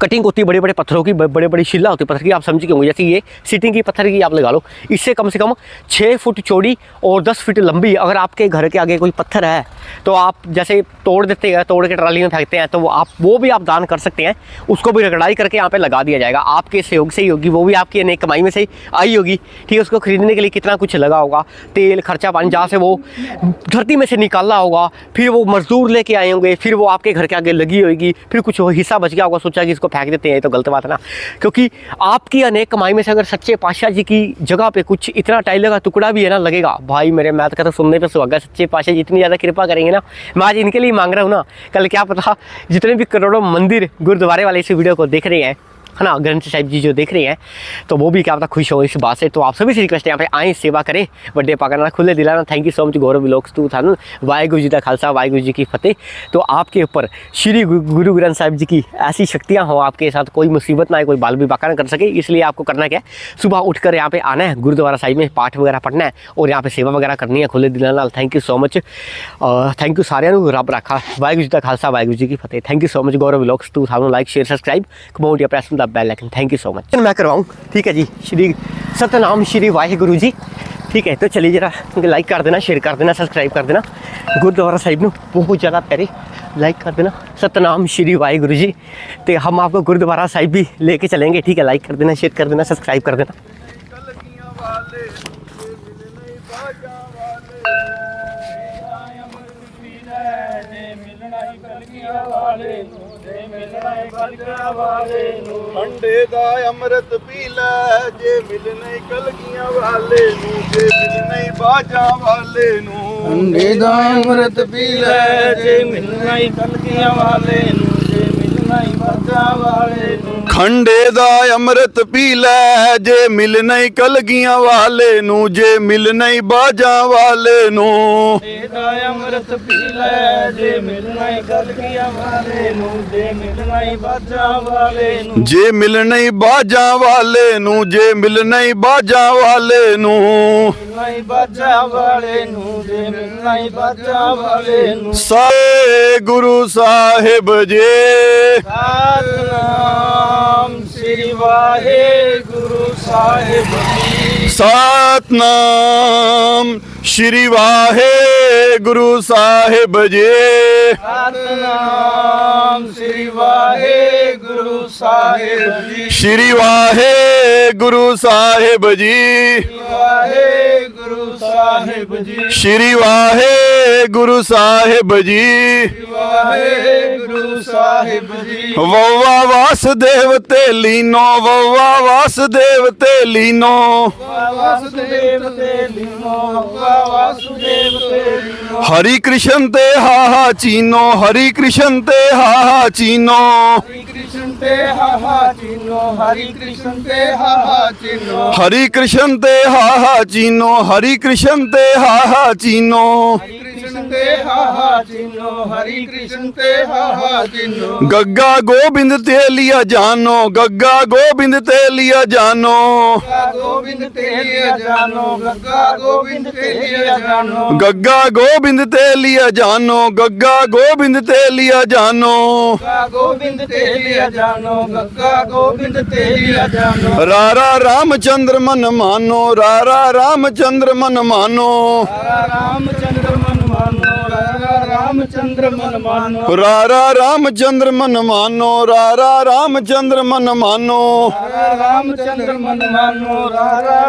कटिंग होती है, बड़े बड़े पत्थरों की, बड़े बड़ी शिला होती है पत्थर की, आप समझ के होंगे। जैसे ये सीटिंग की पत्थर की आप लगा लो, इससे कम से कम 6 फुट चौड़ी और 10 फीट लंबी अगर आपके घर के आगे कोई पत्थर है तो आप जैसे तोड़ देते हैं, तोड़ के ट्राली में फेंकते हैं, तो वो भी आप दान कर सकते हैं। उसको भी रगड़ाई करके यहाँ पे लगा दिया जाएगा, आपके सहयोग से ही होगी, वो भी आपकी अनेक कमाई में से ही आई होगी, ठीक है। उसको खरीदने के लिए कितना कुछ लगा होगा, तेल खर्चा पानी, जहाँ से वो धरती में से निकाला होगा, फिर वो मजदूर लेके आए होंगे, फिर वो आपके घर के आगे लगी होगी, फिर कुछ हिस्सा बच गया होगा, सोचा कि इसको फेंक देते हैं, तो गलत बात है ना। क्योंकि आपकी अनेक कमाई में से अगर सच्चे पातशाह जी की जगह पे कुछ इतना टाइल का टुकड़ा भी है ना लगेगा, भाई मेरे मैं तो सुनने पे सुहागा। सच्चे पातशाह जी इतनी ज़्यादा कृपा करेंगे ना, मैं आज इनके लिए मांग रहा हूँ ना, कल क्या पता जितने भी करोड़ों मंदिर गुरुद्वारे वाले इस वीडियो को देख रहे हैं, है ना, ग्रंथ साहिब जी जो देख रहे हैं, तो वो भी क्या पता खुश हो इस बात से। तो आप सभी से रिक्वेस्ट है यहाँ पे आए, सेवा करें, बर्थडे पाकर खुले दिलाना। Thank you so much Gaurav vlogs 2000। Waheguru ji का खालसा वाहिगुरु जी की फतेह। तो आपके ऊपर श्री गुरु ग्रंथ साहिब जी की ऐसी शक्तियाँ हो, आपके साथ कोई मुसीबत ना आए, कोई बाल भी बाका ना कर सके, इसलिए आपको करना क्या है, सुबह उठकर यहाँ पे आना है, गुरुद्वारा साहिब में पाठ वगैरह पढ़ना है और यहाँ पे सेवा वगैरह करनी है खुले दिल नाल। Thank you so much, thank you सारिਆਂ ਨੂੰ ਰੱਬ ਰੱਖਾ। वाहिगुरु जी का खालसा वाहिगुरु जी की फतेह। Thank you so much Gaurav vlogs 2000। Like share subscribe comment या press the bell icon. Thank you so much. मैं करवाऊँ, ठीक है जी, श्री सतनाम श्री वाहिगुरु जी, ठीक है। तो चलिए जरा लाइक कर देना, शेयर कर देना, सब्सक्राइब कर देना। गुरुद्वारा साहिब ਨੂੰ बहुत ज़्यादा प्यारे, लाइक कर देना। सतनाम श्री वाहिगुरु जी। तो हम आपको गुरुद्वारा साहिब भी लेके चलेंगे, ठीक है। लाइक कर देना, शेयर कर देना, सब्सक्राइब कर देना। ਖੰਡੇ ਦਾ ਅੰਮ੍ਰਿਤ ਪੀ ਲੈ ਜੇ ਮਿਲਣੇ ਕਲਗੀਆਂ ਵਾਲੇ ਨੂੰ ਜੇ ਮਿਲਣੇ ਬਾਜਾਂ ਵਾਲੇ ਨੂੰ ਖੰਡੇ ਦਾ ਅੰਮ੍ਰਿਤ ਪੀ ਲੈ ਜੇ ਮਿਲਣਾ ਹੀ ਕਲਗੀਆਂ ਵਾਲੇ ਨੂੰ ਜੇ ਮਿਲਣਾ ਹੀ ਬਾਜਾਂ ਵਾਲੇ ਨੂੰ ਖੰਡੇ ਦਾ ਅੰਮ੍ਰਿਤ ਪੀ ਲੈ ਜੇ ਮਿਲਣੇ ਕਲਗੀਆਂ ਵਾਲੇ ਨੂੰ ਜੇ ਮਿਲਣੇ ਬਾਜਾਂ ਵਾਲੇ ਨੂੰ ਖੰਡੇ ਦਾ ਅੰਮ੍ਰਿਤ ਪੀ ਲੈ ਜੇ ਮਿਲਣਾ ਹੀ ਕਲਗੀਆਂ ਵਾਲੇ ਨੂੰ ਜੇ ਮਿਲਣਾ ਹੀ ਬਾਜਾਂ ਵਾਲੇ ਨੂੰ ਜੇ ਮਿਲਣੇ ਬਾਜਾਂ ਵਾਲੇ ਨੂੰ ਜੇ ਮਿਲਣੇ ਬਾਜਾਂ ਵਾਲੇ ਨੂੰ ਮਿਲਣਾ ਹੀ ਬਾਜਾਂ ਵਾਲੇ ਨੂੰ ਜੇ ਮਿਲਣਾ ਹੀ ਬਾਜਾਂ ਵਾਲੇ ਨੂੰ ਸਾਰੇ ਗੁਰੂ ਸਾਹਿਬ ਜੀ ਸਤਨਾਮ ਸ੍ਰੀ ਵਾਹਿਗੁਰੂ ਸਾਹਿਬ ਜੀ ਸਤਨਾਮ ਸ਼੍ਰੀ ਵਾਹਿਗੁਰੂ ਸਾਹਿਬ ਜੀ ਸਤਨਾਮ ਸ੍ਰੀ ਵਾਹਿਗੁਰੂ ਸਾਹਿਬ ਜੀ ਸ਼੍ਰੀ ਵਾਹਿਗੁਰੂ ਸਾਹਿਬ ਜੀ ਵਾਹਿਗੁਰੂ ਸਾਹਿਬ ਜੀ ਸ਼੍ਰੀ ਵਾਹਿਗੁਰੂ ਸਾਹਿਬ ਜੀ ਵਾਹਿਗੁਰੂ ਸਾਹਿਬ ਜੀ ਵਵਾ ਵਾਸਦੇਵ ਤੇ ਲੀਨੋ ਵਵਾ ਵਾਸਦੇਵ ਤੇ ਲੀਨੋ ਵਾਸੁਦੇਵ ਤੇ ਲੀਨੋ ਵਾਸੁਦੇਵ ਤੇ ਲੀਨੋ ਹਰੀ ਕ੍ਰਿਸ਼ਨ ਤੇ ਹਾਹਾ ਚੀਨੋ ਹਰੀ ਕ੍ਰਿਸ਼ਨ ਤੇ ਹਾਹਾ ਚੀਨੋ ਹਰੀ ਕ੍ਰਿਸ਼ਨ ਤੇ ਹਾਹਾ ਚੀਨੋ ਹਰੀ ਕ੍ਰਿਸ਼ਨ ਤੇ ਹਾਹਾ ਚੀਨੋ ਹਰੀ ਕ੍ਰਿਸ਼ਨ ਤੇ ਹਾਹਾ ਚੀਨੋ ਹਰੀ ਕ੍ਰਿਸ਼ਨ ਤੇ ਹਾਹਾ ਚੀਨੋ ਹਰੀ ਕ੍ਰਿਸ਼ਨ ਤੇ ਹਾਹਾ ਚੀਨੋ ਹਰੀ ਕ੍ਰਿਸ਼ਨ ਤੇ ਹਾਹਾ ਚੀਨੋ ਗੱਗਾ ਗੋਬਿੰਦ ਤੇ ਲਿਆ ਜਾਨੋ ਗੱਗਾ ਗੋਬਿੰਦ ਤੇ ਲਿਆ ਜਾਨੋ ਗੋਬਿੰਦ ਤੇ ਲਿਆ ਜਾਨੋ ਗੱਗਾ ਗੋਬਿੰਦ ਤੇ ਲਿਆ ਜਾਨੋ ਗੱਗਾ ਗੋਬਿੰਦ ਤੇ ਲਿਆ ਜਾਨੋ ਗੱਗਾ ਗੋਬਿੰਦ ਤੇ ਲਿਆ ਜਾਨੋ ਗੱਗਾ ਗੋਬਿੰਦ ਤੇ ਲਿਆ ਜਾਨੋ ਗੱਗਾ ਗੋਬਿੰਦ ਤੇ ਲਿਆ ਜਾਨੋ ਰਾਰਾ ਰਾਮਚੰਦਰ ਮਨ ਮਾਨੋ ਰਾਰਾ ਰਾਮਚੰਦਰ ਮਨ ਮਾਨੋ ਰਾਮਚੰਦਰ ਮਨ ਮਾਨੋ ਰਾਮਚੰਦਰ ਮਨ ਮਾਨੋ ਰਾਰਾ ਰਾਮਚੰਦਰ ਮਨ ਮਾਨੋ ਰਾਰਾ ਰਾਮਚੰਦਰ ਮਨ ਮਾਨੋ ਰਾਮਚੰਦਰ ਮਨ ਮਾਨੋ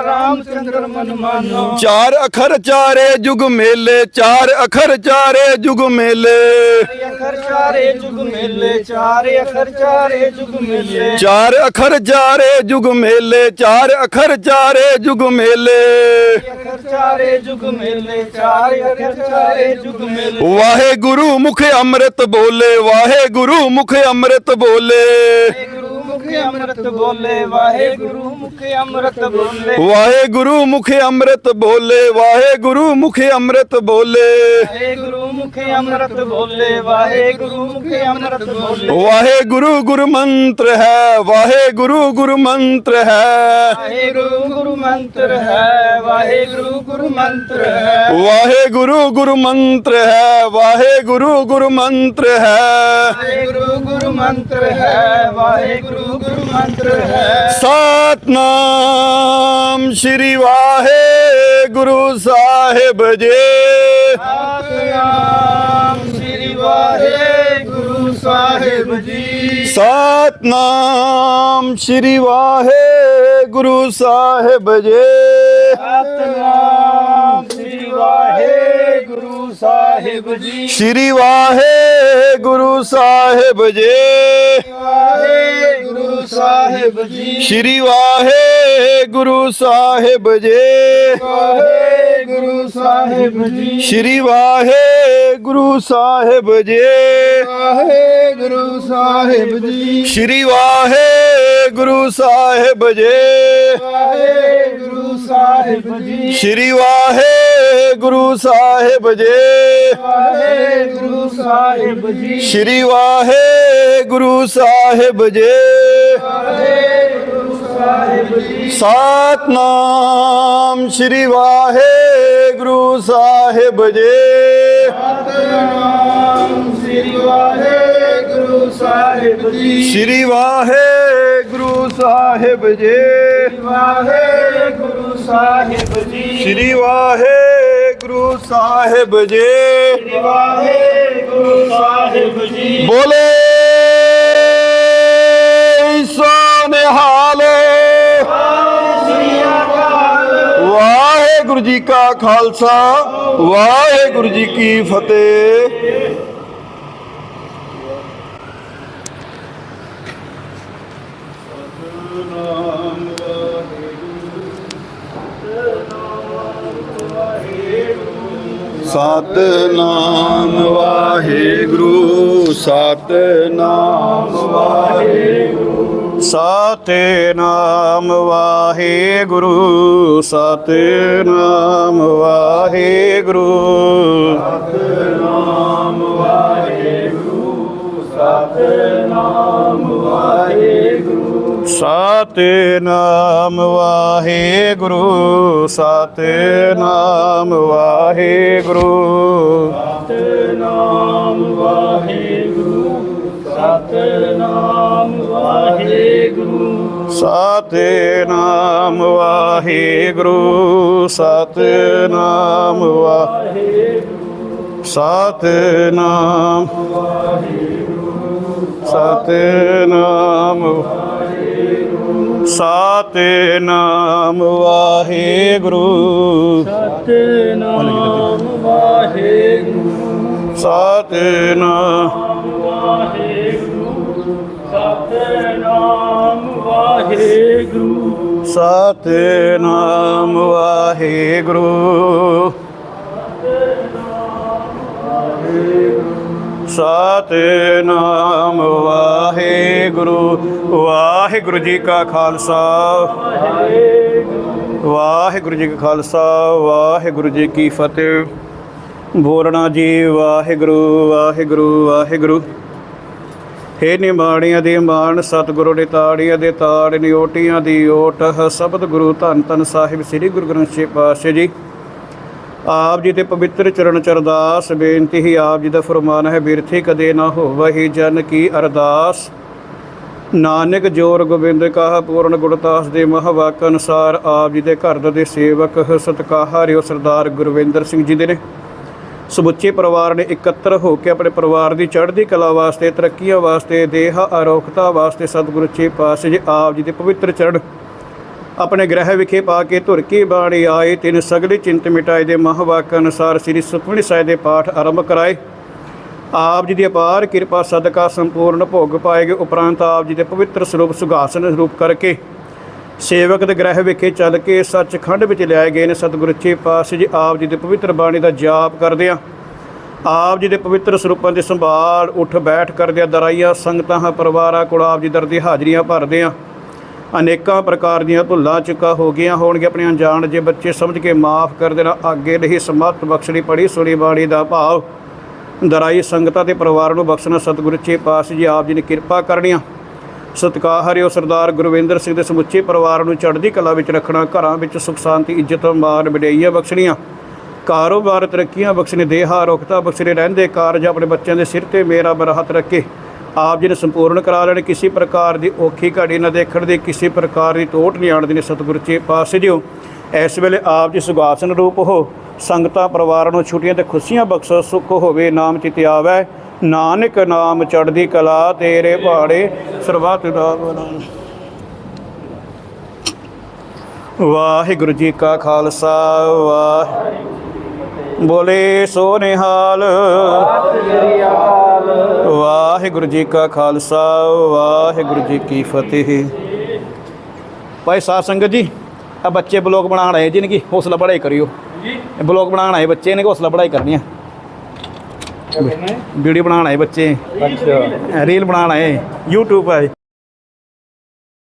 ਰਾਮਚੰਦਰ ਮਨ ਮਾਨੋ ਚਾਰ ਅਖਰ ਚਾਰੇ ਜੁਗ ਮੇਲੇ ਚਾਰ ਅਖਰ ਚਾਰੇ ਜੁਗ ਮੇਲੇ ਅਖਰ ਚਾਰੇ ਜੁਗ ਮੇਲੇ ਚਾਰੇ ਅਖਰ ਚਾਰੇ ਜੁਗ ਮੇਲੇ ਚਾਰ ਅਖਰ ਚਾਰੇ ਜੁਗ ਮੇਲੇ ਚਾਰ ਅਖਰ ਚਾਰੇ ਜੁਗ ਮੇਲੇ ਅਖਰ ਚਾਰੇ ਜੁਗ ਮੇਲੇ ਚਾਰੇ ਅਖਰ ਚਾਰੇ ਜੁਗ ਮੇਲੇ ਵਾਹਿਗੁਰੂ ਮੁਖ ਅੰਮ੍ਰਿਤ ਬੋਲੇ ਵਾਹਿਗੁਰੂ ਮੁਖ ਅੰਮ੍ਰਿਤ ਬੋਲੇ ਵਾਹਿਗੁਰੂ ਮੁਖ ਅੰਮ੍ਰਿਤ ਬੋਲੇ ਵਾਹਿਗੁਰੂ ਮੁਖ ਅੰਮ੍ਰਿਤ ਬੋਲੇ ਵਾਹਿਗੁਰੂ ਮੁਖ ਅੰਮ੍ਰਿਤ ਬੋਲੇ ਵਾਹਿਗੁਰੂ ਮੁਖ ਅੰਮ੍ਰਿਤ ਬੋਲੇ ਵਾਹਿਗੁਰੂ ਮੁਖ ਅੰਮ੍ਰਿਤ ਬੋਲੇ ਵਾਹਿਗੁਰੂ ਮੁਖ ਅੰਮ੍ਰਿਤ ਬੋਲੇ ਵਾਹਿਗੁਰੂ ਗੁਰ ਮੰਤਰ ਹੈ ਵਾਹਿਗੁਰੂ ਗੁਰ ਮੰਤਰ ਹੈ ਵਾਹਿਗੁਰੂ ਗੁਰੂ ਮੰਤਰ ਹੈ ਵਾਹਿਗੁਰੂ ਗੁਰੂ ਮੰਤਰ ਹੈ ਵਾਹਿਗੁਰੂ ਗੁਰ ਮੰਤਰ ਹੈ ਵਾਹਿਗੁਰੂ ਗੁਰ ਮੰਤਰ ਹੈ ਵਾਹਿਗੁਰੂ ਗੁਰੂ ਮੰਤਰ ਹੈ ਵਾਹਿਗੁਰੂ ਗੁਰੂ ਮੰਤਰ ਹੈ ਸਤਨਾਮ ਸ਼੍ਰੀ ਵਾਹਿਗੁਰੂ ਸਾਹਿਬ ਜੀ ਸਤਨਾਮ ਸ੍ਰੀ ਵਾਹਿਗੁਰੂ ਸਾਹਿਬ ਜੀ ਸਤਨਾਮ ਸ਼੍ਰੀ ਵਾਹਿਗੁਰੂ ਸਾਹਿਬ ਜੀ ਸਤਨਾਮ ਸ੍ਰੀ ਵਾਹਿਗੁਰੂ ਸਾਹਿਬ ਜੀ ਸ਼੍ਰੀ ਵਾਹਿਗੁਰੂ ਸਾਹਿਬ ਜੀ ਵਾਹਿਗੁਰੂ ਸਾਹਿਬ ਜੀ ਸ਼੍ਰੀ ਵਾਹਿਗੁਰੂ ਸਾਹਿਬ ਜੀ ਵਾਹਿਗੁਰੂ ਸਾਹਿਬ ਜੀ ਸ਼੍ਰੀ ਵਾਹਿਗੁਰੂ ਸਾਹਿਬ ਜੀ ਵਾਹਿਗੁਰੂ ਸਾਹਿਬ ਜੀ ਸ਼੍ਰੀ ਵਾਹਿਗੁਰੂ ਸਾਹਿਬ ਜੀ ਵਾਹਿਗੁਰੂ ਸਾਹਿਬ ਜੀ ਸ਼੍ਰੀ ਵਾਹਿਗੁਰੂ ਸਾਹਿਬ ਜੀ ਵਾਹਿਗੁਰੂ ਸਾਹਿਬ ਜੀ ਸ਼੍ਰੀ ਵਾਹਿਗੁਰੂ ਸਾਹਿਬ ਜੀ ਵਾਹਿਗੁਰੂ ਸਾਹਿਬ ਜੀ ਸਤਨਾਮ ਸ਼੍ਰੀ ਵਾਹਿਗੁਰੂ ਸਾਹਿਬ ਜੀ ਸਤਨਾਮ ਸ੍ਰੀ ਵਾਹਿਗੁਰੂ ਸਾਹਿਬ ਜੀ ਸ਼੍ਰੀ ਵਾਹਿਗੁਰੂ ਸਾਹਿਬ ਜੀ ਵਾਹਿਗੁਰੂ ਸਾਹਿਬ ਜੀ ਸ਼੍ਰੀ ਵਾਹਿਗੁਰੂ ਸਾਹਿਬ ਜੀ ਵਾਹਿਗੁਰੂ ਸਾਹਿਬ ਜੀ ਬੋਲੇ ਸੋ ਨਿਹਾਲ ਵਾਹਿਗੁਰੂ ਜੀ ਕਾ ਖਾਲਸਾ ਵਾਹਿਗੁਰੂ ਜੀ ਕੀ ਫਤਿਹ। ਸਤਨਾਮ ਵਾਹਿਗੁਰੂ ਸਤਨਾਮ ਵਾਹਿਗੁਰੂ ਸਤਨਾਮ ਵਾਹਿਗੁਰੂ ਸਤਨਾਮ ਵਾਹਿਗੁਰੂ ਸਤਨਾਮ ਵਾਹਿਗੁਰੂ ਸਤਨਾਮ ਵਾਹਿਗੁਰੂ ਸਤਨਾਮ ਵਾਹਿਗੁਰੂ ਸਤਨਾਮ ਵਾਹਿਗੁਰੂ ਸਤਨਾਮ ਵਾਹਿਗੁਰੂ ਸਤਨਾਮ ਵਾਹਿਗੁਰੂ ਸਤਨਾਮ ਵਾਹਿਗੁਰੂ ਸਤਨਾਮ ਵਾਹਿਗੁਰੂ ਸਤਨਾਮ ਸਤਨਾਮ ਸਤਨਾਮ ਵਾਹਿਗੁਰੂ ਸਤਨਾਮ ਵਾਹਿਗੁਰੂ ਸਤਨਾਮ ਵਾਹਿਗੁਰੂ ਸਤਨਾਮ ਵਾਹਿਗੁਰੂ ਸਤਨਾਮ ਵਾਹਿਗੁਰੂ ਸਤਨਾਮ ਵਾਹਿਗੁਰੂ ਵਾਹਿਗੁਰੂ ਜੀ ਕਾ ਖਾਲਸਾ ਵਾਹਿਗੁਰੂ ਜੀ ਕਾ ਖਾਲਸਾ ਵਾਹਿਗੁਰੂ ਜੀ ਕੀ ਫਤਿਹ ਬੋਲਣਾ ਜੀ ਵਾਹਿਗੁਰੂ ਵਾਹਿਗੁਰੂ ਵਾਹਿਗੁਰੂ ਹੇ ਨਿਮਾਣੀਆਂ ਦੇ ਮਾਣ ਸਤਿਗੁਰੂ ਦੇ ਤਾੜੀਆਂ ਦੇ ਤਾੜ ਨਿਓਟੀਆਂ ਦੀ ਓਟ ਸ਼ਬਦ ਗੁਰੂ ਧੰਨ ਧੰਨ ਸਾਹਿਬ ਸ੍ਰੀ ਗੁਰੂ ਗ੍ਰੰਥ ਸਾਹਿਬ ਪਾਤਸ਼ਾਹ ਜੀ ਆਪ ਜੀ ਦੇ ਪਵਿੱਤਰ ਚਰਨ ਚਰਦਾਸ ਬੇਨਤੀ ਹੀ ਆਪ ਜੀ ਦਾ ਫਰਮਾਨ ਹੈ ਬਿਰਥੀ ਕਦੇ ਨਾ ਹੋਵਹੀ ਜਨ ਕੀ ਅਰਦਾਸ ਨਾਨਕ ਜੋਰ ਗੋਬਿੰਦ ਕਾਹ ਪੂਰਨ ਗੁਰਦਾਸ ਦੇ ਮਹਾਵਾਕ ਅਨੁਸਾਰ ਆਪ ਜੀ ਦੇ ਘਰ ਦੇ ਸੇਵਕ ਸਤਿਕਾਰਿਓ ਸਰਦਾਰ ਗੁਰਵਿੰਦਰ ਸਿੰਘ ਜੀ ਦੇ ਨੇ ਸਮੁੱਚੇ ਪਰਿਵਾਰ ਨੇ ਇਕੱਤਰ ਹੋ ਕੇ ਆਪਣੇ ਪਰਿਵਾਰ ਦੀ ਚੜ੍ਹਦੀ ਕਲਾ ਵਾਸਤੇ ਤਰੱਕੀਆਂ ਵਾਸਤੇ ਦੇਹ ਆਰੋਗਤਾ ਵਾਸਤੇ ਸਤਿਗੁਰੂ ਜੀ ਪਾਤਸ਼ਾਹ ਜੀ ਆਪ ਜੀ ਦੇ ਪਵਿੱਤਰ ਚਰਨ ਆਪਣੇ ਗ੍ਰਹਿ ਵਿਖੇ ਪਾ ਕੇ ਧੁਰ ਕੀ ਬਾਣੀ ਆਏ ਤਿਨ ਸਗਲੀ ਚਿੰਤ ਮਿਟਾਏ ਦੇ ਮਹਾਵਾਕ ਅਨੁਸਾਰ ਸ੍ਰੀ ਸੁਖਮਨੀ ਸਾਹਿਬ ਦੇ ਪਾਠ ਆਰੰਭ ਕਰਾਏ ਆਪ ਜੀ ਦੀ ਅਪਾਰ ਕਿਰਪਾ ਸਦਕਾ ਸੰਪੂਰਨ ਭੋਗ ਪਾਏਗੇ ਉਪਰੰਤ ਆਪ ਜੀ ਦੇ ਪਵਿੱਤਰ ਸਰੂਪ ਸੁਘਾਸਨ ਰੂਪ ਕਰਕੇ ਸੇਵਕ ਦੇ ਗ੍ਰਹਿ ਵਿਖੇ ਚੱਲ ਕੇ ਸੱਚਖੰਡ ਵਿੱਚ ਲਿਆਏ ਗਏ ਨੇ ਸਤਿਗੁਰੂ ਜੀ ਪਾਤਸ਼ਾਹ ਜੀ ਆਪ ਜੀ ਦੇ ਪਵਿੱਤਰ ਬਾਣੀ ਦਾ ਜਾਪ ਕਰਦਿਆਂ ਆਪ ਜੀ ਦੇ ਪਵਿੱਤਰ ਸਰੂਪਾਂ ਦੀ ਸੰਭਾਲ ਉੱਠ ਬੈਠ ਕਰਦਿਆਂ ਦਰਾਈਆਂ ਸੰਗਤਾਂ ਪਰਿਵਾਰਾਂ ਕੋਲ ਆਪ ਜੀ ਦਰ ਦੀ ਹਾਜ਼ਰੀਆਂ ਭਰਦਿਆਂ ਅਨੇਕਾਂ ਪ੍ਰਕਾਰ ਦੀਆਂ ਭੁੱਲਾਂ ਚੁੱਕਾ ਹੋ ਗਈਆਂ ਹੋਣਗੇ ਆਪਣੇ ਅਣਜਾਣ ਜੇ ਬੱਚੇ ਸਮਝ ਕੇ ਮਾਫ ਕਰ ਦੇਣਾ ਅੱਗੇ ਨਹੀਂ ਸਮੱਤ ਬਖਸ਼ਣੀ ਪੜੀ ਸੁਣੀ ਬਾਣੀ ਦਾ ਭਾਵ ਦਰਾਈ ਸੰਗਤਾਂ ਤੇ ਪਰਿਵਾਰ ਨੂੰ ਬਖਸ਼ਣਾ ਸਤਿਗੁਰੂ ਜੀ ਪਾਤਸ਼ਾਹ ਜੀ ਆਪ ਜੀ ਨੇ ਕਿਰਪਾ ਕਰਨੀਆਂ ਸਤਿਕਾਰਿਓ ਸਰਦਾਰ ਗੁਰਵਿੰਦਰ ਸਿੰਘ ਦੇ ਸਮੁੱਚੇ ਪਰਿਵਾਰ ਨੂੰ ਚੜ੍ਹਦੀ ਕਲਾ ਵਿੱਚ ਰੱਖਣਾ ਘਰਾਂ ਵਿੱਚ ਸੁਖ ਸ਼ਾਂਤੀ ਇੱਜ਼ਤ ਮਾਣ ਵਡਿਆਈਆਂ ਬਖਸ਼ਣੀਆਂ ਕਾਰੋਬਾਰ ਤਰੱਕੀਆਂ ਬਖਸ਼ਣੇ ਦੇਹ ਆਰੋਗਤਾ ਬਖਸ਼ਣੇ ਰਹਿੰਦੇ ਕਾਰਜ ਆਪਣੇ ਬੱਚਿਆਂ ਦੇ ਸਿਰ ਤੇ ਮੇਰਾ ਬਰਹਤ ਰੱਖੇ ਆਪ ਜੀ ਨੇ ਸੰਪੂਰਨ ਕਰਾ ਲੈਣ ਕਿਸੇ ਪ੍ਰਕਾਰ ਦੀ ਔਖੀ ਘੜੀ ਨਾ ਦੇਖਣ ਦੀ ਕਿਸੇ ਪ੍ਰਕਾਰ ਦੀ ਟੋਟ ਨਹੀਂ ਆਉਣ ਦੇਣੀ ਸਤਿਗੁਰੂ ਜੀ ਪਾਤਸ਼ਾਹ ਜੀ ਇਸ ਵੇਲੇ ਆਪ ਜੀ ਸੁਗਾਸਨ ਰੂਪ ਹੋ ਸੰਗਤਾਂ ਪਰਿਵਾਰਾਂ ਨੂੰ ਛੁੱਟੀਆਂ ਤੇ ਖੁਸ਼ੀਆਂ ਬਖਸ਼ੋ ਸੁੱਖ ਹੋਵੇ ਨਾਮ ਚਿਤ ਆਵੈ ਨਾਨਕ ਨਾਮ ਚੜ੍ਹਦੀ ਕਲਾ ਤੇਰੇ ਭਾੜੇ ਸਰਬੱਤ ਦਾ ਵਾਹਿਗੁਰੂ ਜੀ ਕਾ ਖਾਲਸਾ ਵਾਹਿਗੁਰੂ ਬੋਲੇ ਸੋ ਨਿਹਾਲ ਵਾਹਿਗੁਰੂ ਜੀ ਕਾ ਖਾਲਸਾ ਵਾਹਿਗੁਰੂ ਜੀ ਕੀ ਫਤਿਹ ਭਾਈ ਸਾਧ ਸੰਗਤ ਜੀ ਆ ਬੱਚੇ ਬਲੌਗ ਬਣਾਉਣ ਆਏ ਜਿਨ ਕੀ ਹੌਸਲਾ ਪੜ੍ਹਾਈ ਕਰਿਓ ਬਲੌਗ ਬਣਾਉਣ ਆਏ ਬੱਚੇ ਨੇ ਹੌਸਲਾ ਪੜ੍ਹਾਈ ਕਰਨੀ ਆ ਵੀਡੀਓ ਬਣਾਉਣ ਆਏ ਬੱਚੇ ਅੱਛਾ ਰੀਲ ਬਣਾਉਣ ਆਏ YouTube ਆਏ